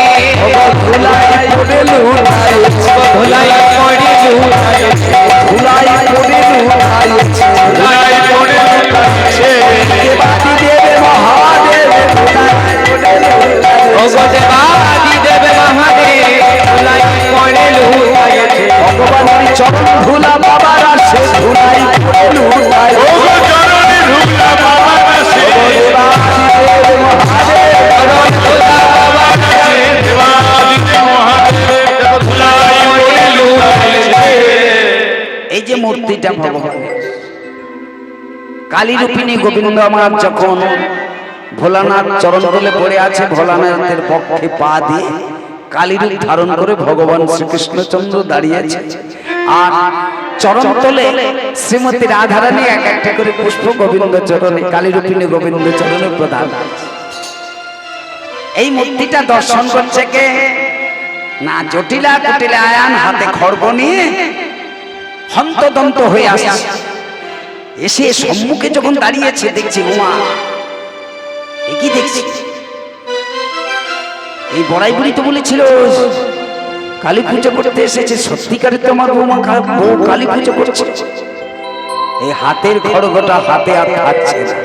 ধুলাই পড়ে লুটাইছে ধুলাই পড়ে লুটাইছে ধুলাই পড়ে লুটাইছে ধুলাই পড়ে লুটাইছে। দেবাদি দেবে মহাদেব ধুলাই পড়ে লুটাইছে, ওগো দেবাদি দেবে মহাদেব ধুলাই পড়ে লুটাইছে। ভগবানের চরণ ধুলা বাবার আসে ধুলাই পড়ে লুটাইছে, ওগো চরণে ধুলা বাবার আসে দেবাদি দেবে মহাদেব ধুলা বাবার আসে দেবাদি দেবে মহাদেব ধুলাই পড়ে লুটাইছে। এই যে মূর্তিটা ভগবানের কালী রূপিণী গোবিন্দ আমার যখন ভোলানাথ চরণ তলে পড়ে আছে, ভোলানাথের পক্ষে পা দিয়ে কালী রূপ ধারণ করে ভগবান শ্রীকৃষ্ণচন্দ্র দাঁড়িয়েছে। আর চরণ তলে শ্রীমতী রাধারানী এক একটা করে পুষ্প গোবিন্দ চরণে কালী রূপিণী গোবিন্দ চরণে প্রদান। এই মূর্তিটা দর্শন করছে কে না জটিলা কুটিলা আয়ান হাতে খড়গ নিয়ে হন্তদন্ত হয়ে আসছে। এসে সম্মুখে যখন দাঁড়িয়েছে দেখছি উমা কি দেখছি, এই বড়াই বুড়ি তো বলেছিল কালী পুজো করতে এসেছে, সত্যিকারে তো আমার বৌমা বউ কালী পুজো করছে। এই হাতের খড়গটা হাতে আর থাকছে না,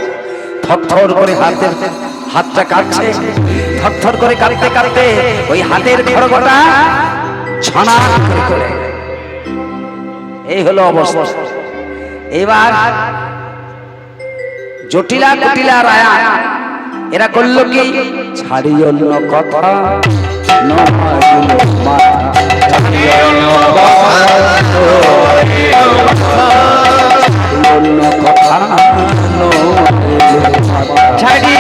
থরথর করে হাতটা কাটছে, থরথর করে কাটতে কাটতে ওই হাতের খড়গটা ছানা করে এই হলো অবস্থা। এবার জটিলা কুটিলা রায়া এরা করলো কি ছাড়ি অন্য কথা অন্য কথা ছাড়ি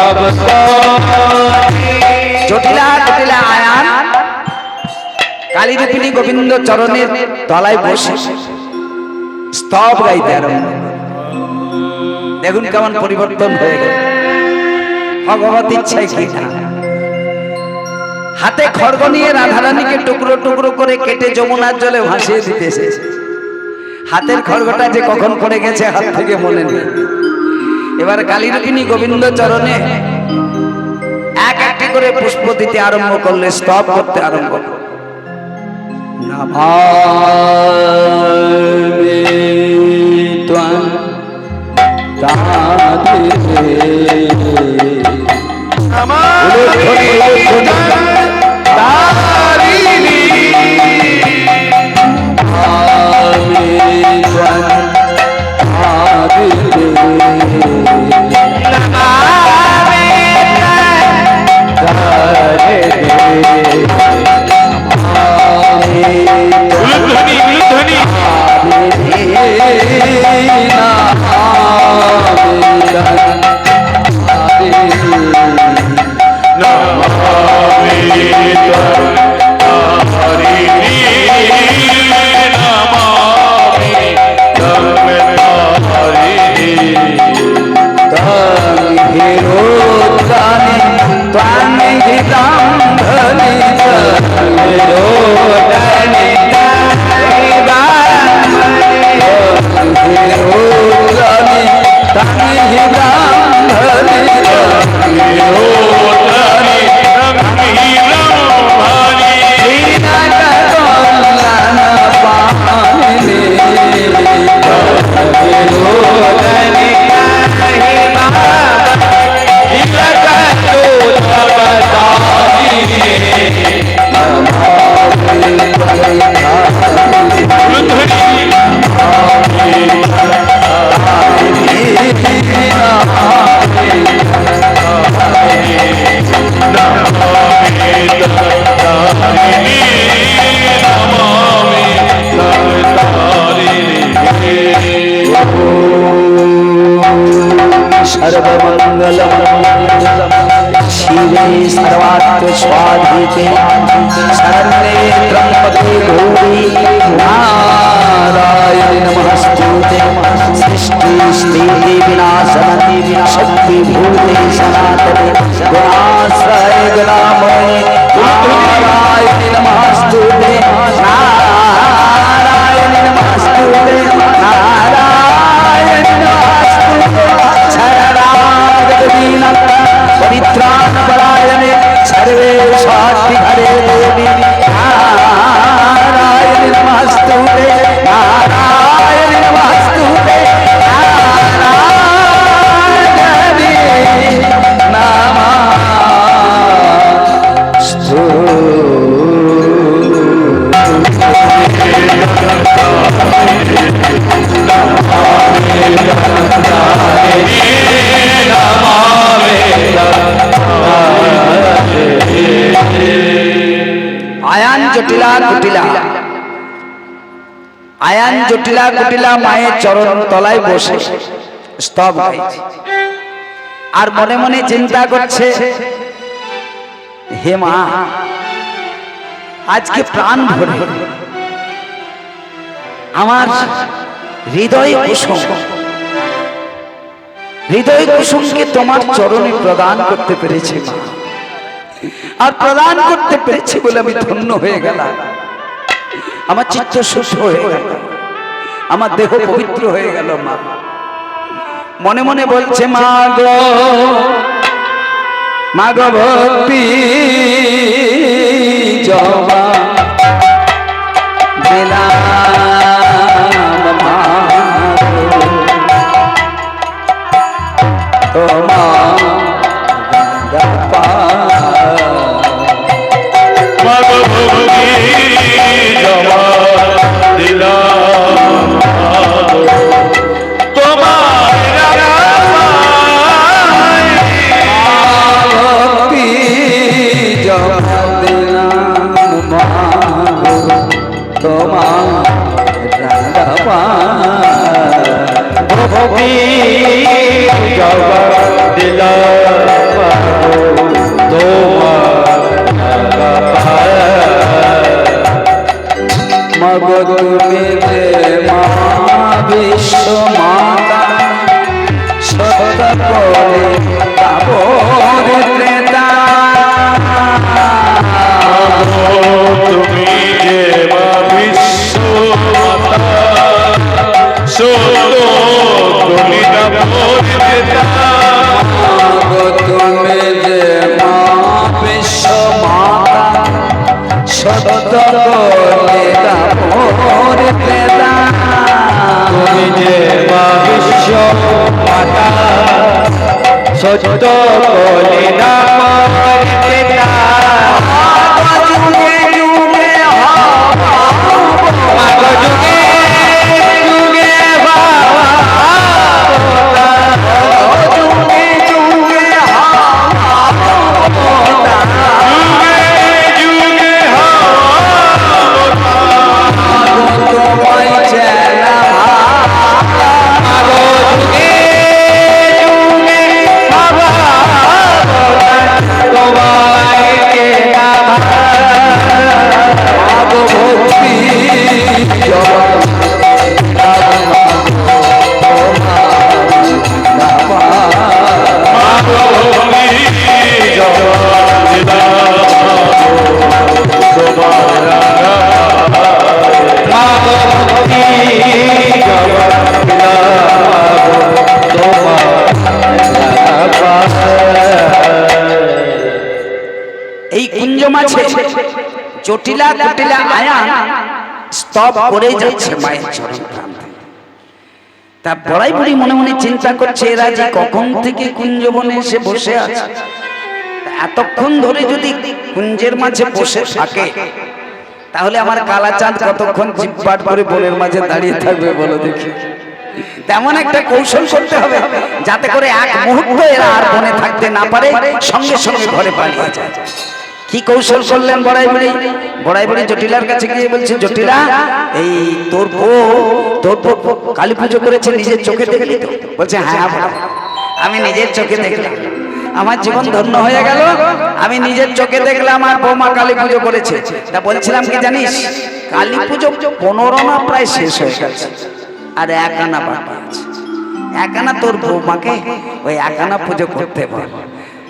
তব জটিলা জটিলা আয়ান কালী রূপিণী গোবিন্দ চরণের তলায় বসে স্তব গাইতে আরম্ভ করলেন। দেখুন কেমন পরিবর্তন হয়ে গেল, ভগবত ইচ্ছায় কি না। হাতে খড়গ নিয়ে রাধারানীকে টুকরো টুকরো করে কেটে যমুনার জলে ভাসিয়ে দিতে এসেছে। হাতের খড়গটা যে কখন পড়ে গেছে হাত থেকে মনে নেই। এবার কালী রূপিণী গোবিন্দ চরণে এক একটি করে পুষ্প দিতে আরম্ভ করলে, স্তব করতে আরম্ভ করলে। নমামি ত্বং তারিণী शिवे सर्वार्थ स्वाधिके शरण्ये त्र्यंबके गौरी नारायणे नमस्तुते सृष्टि स्थिति विनाशनति शक्ति भूते सनातने गुणाश्रय गुणामये नारायणे नमस्तुते नारायणे नमस्तुते नारायणे नमस्तुते परित्राण परायणे सर्वेशान्ति हरे देवी नारायण नमस्तुते नारायण नमस्तुते আয়ান জটিলা কুটিলা আয়ান জটিলা কুটিলা মায়ের চরণ তলায় বসে স্তব গাইছে আর মনে মনে চিন্তা করছে, হে মা আজকে প্রাণ ভরে আমার হৃদয় কুসুমকে তোমার চরণে প্রদান করতে পেরেছি মা, আর প্রদান করতে পেরেছি বলে আমি ধন্য হয়ে গেলাম। আমার চিত্ত শুদ্ধ হয়ে গেল, আমার দেহ পবিত্র হয়ে গেল মা। মনে মনে বলছে মা গো ভক্তি জবা দিলাম মা তোমার ভক্তি জবা দিলাম মা ছোট্ট কোলে না করতে যুগে যুগে মাগো যুগে যুগে বাবা যুগে যুগে যুগে তোমায় চেনা মাগো যুগে যুগে বাবা তোমায় কেনা ভক্তি এই কুঞ্জ মাঝে জটিলা কুটিলা আয়ান স্তব করে যাচ্ছে মায়ের চরণ প্রান্তে। তা বড়াই বুড়ি মনে মনে চিন্তা করছে এরা যে কখন থেকে কুঞ্জবনে এসে বসে আছে, তা এতক্ষণ ধরে যদি কুঞ্জের মাঝে বসে থাকে তাহলে আমার কালাচাঁদ কতক্ষণ জিব্বাট করে বনের মাঝে দাঁড়িয়ে থাকবে বলো দেখি। তেমন একটা কৌশল করতে হবে যাতে করে এক মুহূর্ত এরা আর বনে থাকতে না পারে, সঙ্গে সঙ্গে ঘরে পালিয়ে যায়। কি কৌশল করলেন বড়াই বুড়ি? বড়াই বুড়ি জটিলার কাছে গিয়ে বলছে, জটিলা এই তোর বউ কালী পুজো করেছে, নিজের চোখে দেখলি তো? বলছে হ্যাঁ আমি নিজের চোখে দেখলাম, আমার জীবন ধন্য হয়ে গেল, আমি নিজের চোখে দেখলাম আর বৌমা কালী পুজো করেছে। তা বলছিলাম কি জানিস, কালী পুজো 15 আনা প্রায় শেষ হয়ে গেছে, আর 1 আনা বাকি আছে। 1 আনা তোর বৌমাকে ওই 1 আনা পুজো করতে বল।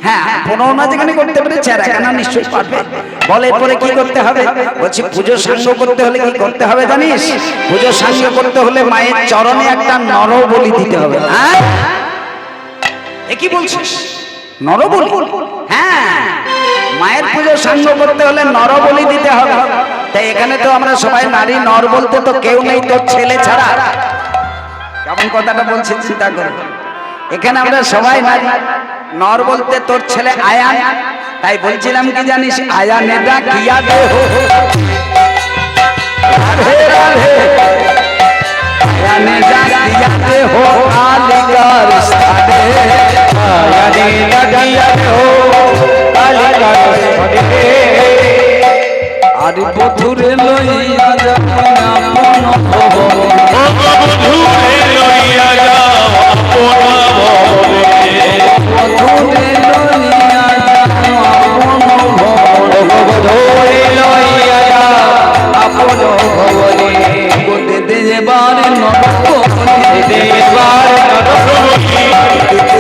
হ্যাঁ 15 আনা যেখানে করতে পেরেছে আর 1 আনা নিশ্চয়ই পারবে। বলে পরে কি করতে হবে? বলছি পুজো সাঙ্গ করতে হলে কি করতে হবে জানিস? পুজো সাঙ্গ করতে হলে মায়ের চরণে একটা নরবলি দিতে হবে। হ্যাঁ এ কি বলছিস? নরবলি? হ্যাঁ মায়ের পুজো সাঙ্গ করতে হলে নরবলি দিতে হবে। তাই এখানে তো আমরা সবাই নারী, নর বলতে তো কেউ নেই তোর ছেলে ছাড়া। কেমন কথাটা বলছি চিন্তা করো। এখানে আমরা সবাই নারী, নর বলতে তোর ছেলে আয়ান। তাই বলছিলাম কি জানিস, আয়ানে ডাকিয়া দে হো রাধে রাধে, আয়ানে ডাকিয়া দে হো কালিকার স্থানে, আয়ানে ডাকিয়া দে হো কালিকার স্থানে, আর বধুরে লইয়া যাও আপন ভবনে, বধূরে লইয়া যাও আপন ভবনে, বধুরে লইয়া যাও আপন ভবনে, বধূরে লইয়া যাও আপন ভবনে, গোটে দেবারে নরবলি, দেবার নরবলি,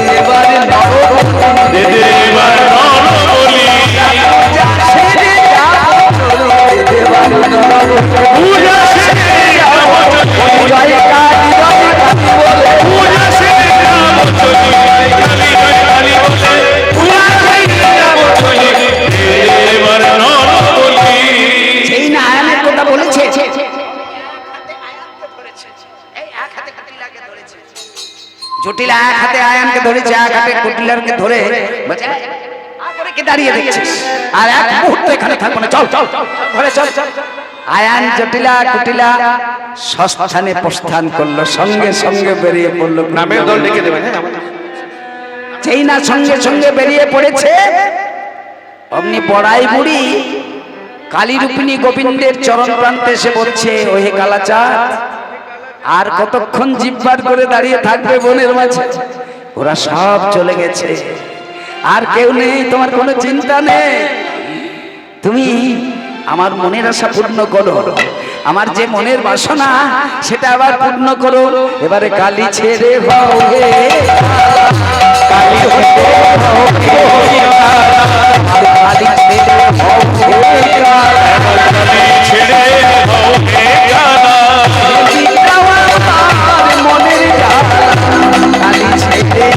দেবারে নরবলি, দেবার নরবলি, দেবারে নরবলি, পূজা সেরে যাব চলি, জয় কালী জয় কালী বলে, পূজা সেরে যাব চলি, কালী জয় কালী বলে, পূজা সেরে যাব চলি, দেবার নরবলি। সেই না আয়ানের কথা বলেছে। জটিলা এক হাতে আয়ানকে ধরেছে, এক হাতে কুটিলারকে ধরে বলছে, "আরে কি দাঁড়িয়ে দেখছিস? আর এক মুহূর্ত এখানে থাকবো না, চল চল ঘরে চল।" আয়ান জটিলা কুটিলা শ্মশানে প্রস্থান করলো, সঙ্গে সঙ্গে বেরিয়ে পড়লো। নামের দল লিখে দেবেন। হ্যাঁ যেই না সঙ্গে সঙ্গে বেরিয়ে পড়েছে, অমনি বড়াই বুড়ি কালী রূপিণী গোবিন্দের চরণ প্রান্তে এসে বলছে, ওহে কালাচাঁদ, আর কতক্ষণ জিব্বার করে দাঁড়িয়ে থাকবে বনের মাঝে? ওরা সব চলে গেছে, আর কেউ নেই, তোমার কোনো চিন্তা নেই। তুমি আমার মনের আশা পূর্ণ করো, আমার যে মনের বাসনা সেটা আবার পূর্ণ করো। এবারে কালী ছেড়ে হও হে কালী হতে হও হে কালী ছেড়ে হও হে কালী ছেড়ে হও হে কালা, আমার মনের জ্বালা, কালী ছেড়ে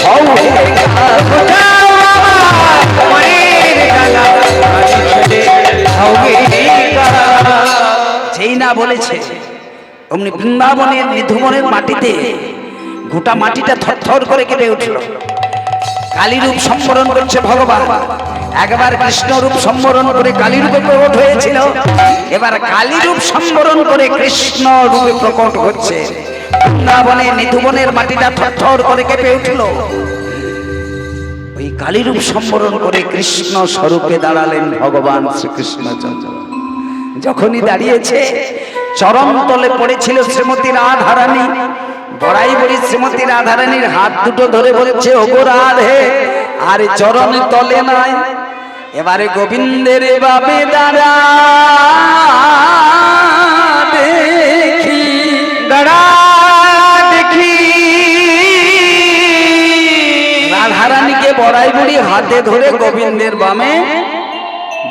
হও হে যেই না বলেছে অমনি বৃন্দাবনের নিধুমনের মাটিতে গোটা মাটিটা থরথর করে কেঁপে উঠল। কালী রূপ সম্বরণ করছে ভগবান। একবার কৃষ্ণ রূপ সম্বরণ করে কালী রূপে প্রকট হয়েছিল, এবার কালী রূপ সম্বরণ করে কৃষ্ণ রূপে প্রকট হচ্ছে। বৃন্দাবনে নিধুবনের মাটিটা থরথর করে কেঁপে উঠল। ওই কালী রূপ সম্বরণ করে কৃষ্ণ স্বরূপে দাঁড়ালেন ভগবান শ্রীকৃষ্ণচন্দ্র। যখনই দাঁড়িয়েছে, চরণ তলে পড়েছিল শ্রীমতী রাধারানী। বড়াই বড়ি শ্রীমতী রাধারানীর হাত দুটো ধরে বলছে, ওগো রাধে, আর চরণ তলে নাই। এবারে গোবিন্দের বাবে দাঁড়া দেখি, দাঁড়া দেখি। রাধারানীকে বড়াই বুড়ি হাতে ধরে গোবিন্দের বামে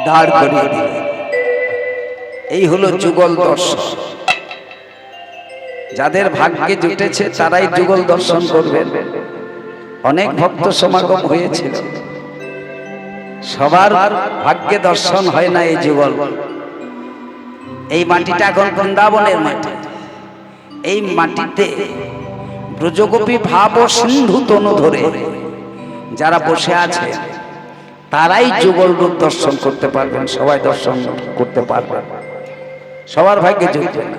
দাঁড় করিয়ে দিলেন। এই হলো যুগল দর্শন। যাদের ভাগ্যে জুটেছে তারাই যুগল দর্শন করবেন। অনেক ভক্ত সমাগম হয়েছিল, সবার ভাগ্যে দর্শন হয় না এই যুগল। এই মাটিটা এখন বৃন্দাবনের মাটি। এই মাটিতে ব্রজগোপী ভাব ও সিন্ধু তনু ধরে যারা বসে আছে তারাই যুগল রূপ দর্শন করতে পারবেন। সবাই দর্শন করতে পারবেন, সবার ভাগ্যে জুটবে না।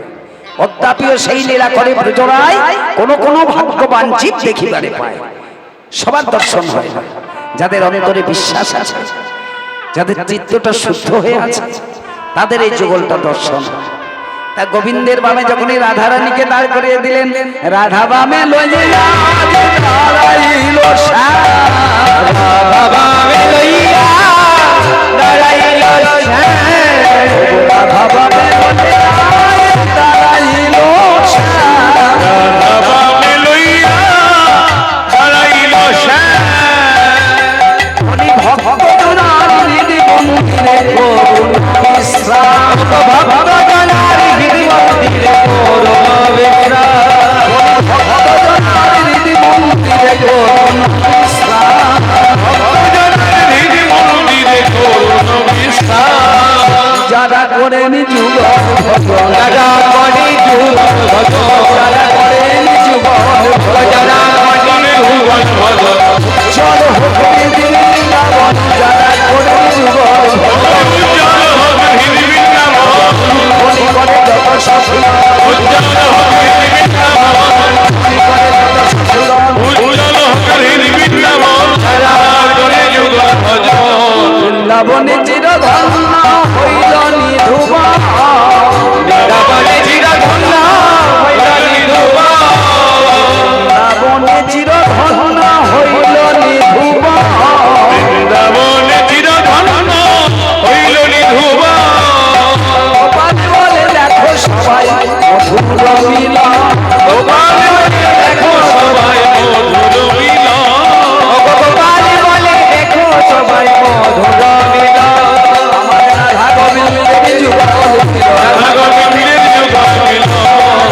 অদ্যাপিও সেই লীলা করে ব্রজরায় কোন কোন ভাগ্যবান জীব দেখিবারে পায়। সবার দর্শন হয় না। যাদের অন্তরে বিশ্বাস আছে, যাদের চিত্তটা শুদ্ধ হয়ে আছে, তাদের এই যুগলটা দর্শন হয়। তা গোবিন্দের বামে যখনই রাধারানীকে দাঁড় করিয়ে দিলেন, রাধা বামে লইয়া দাঁড়াইল শ্যাম, রাধা বামে লইয়া দাঁড়াইল শ্যাম, রাধা বামে লইয়া দাঁড়াইল শ্যাম, রাধা বামে লইয়া দাঁড়াইল শ্যাম। উনি ভক্তজনার হৃদয় মন্দিরে করুণ বিশ্রাম, ভক্তজনার হৃদয় মন্দিরে করুণ বিশ্রাম, ভক্তজনার হৃদয় মন্দিরে করুণ বিশ্রাম, ভক্তজনের হৃদয় মন্দিরে করুণ বিশ্রাম। যারা করেন যুগল ভজন, যারা করে যুগল ভজন, যারা করেন যুগল ভজন, যারা করে ভুবন ভজন, চল হোক বৃন্দাবন, যারা করেন যুগল ভজন, উজ্জ্বল হোক হৃদয় বৃন্দাবন, বলি করে যত সফল, উজ্জ্বল হোক হৃদয় বৃন্দাবন, বলি করে যত সফল, উজ্জ্বল হোক হৃদয় বৃন্দাবন, যারা করে যুগল ভজন। বৃন্দাবনে চিরধন্য হইল নিধুমা, বৃন্দাবনে চিরধন্য হইল নিধুমা, বৃন্দাবনে চিরধন্য হইল নিধুমা, বৃন্দাবনে চিরধন্য হইল নিধুমা। গোপাল বলে দেখো সবাই মধুর মিলন, গোপাল বলে দেখো সবাই মধুর মিলন, গোপাল বলে দেখো সবাই মধুর মিলন, আমার রাধা গোবিন্দের যুগল মিলন, রাধা গোবিন্দের যুগল মিলন,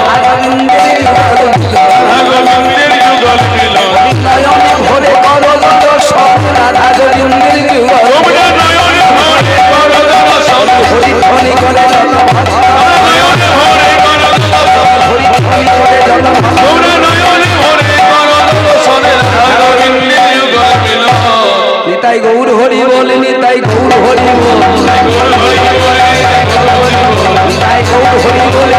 রাধা গোবিন্দের যুগল মিলন, রাধা গোবিন্দের যুগল মিলন। নয়নে ভরে করো দর্শন, রাধা গোবিন্দের যুগল, তোমরা নয়নে ভরে করো দর্শন, হরি ধ্বনি করে যত ভজন, নয়নে ভরে করো দর্শন, হরি ধ্বনি করে যত ভজন, তোমরা নয়নে ভরে করো দর্শন, রাধা গোবিন্দের যুগল মিলন। নিতাই গৌর হরি বল, নিতাই গৌর হরি বল, গৌর হরি বলে, নিতাই গৌর হরি বল,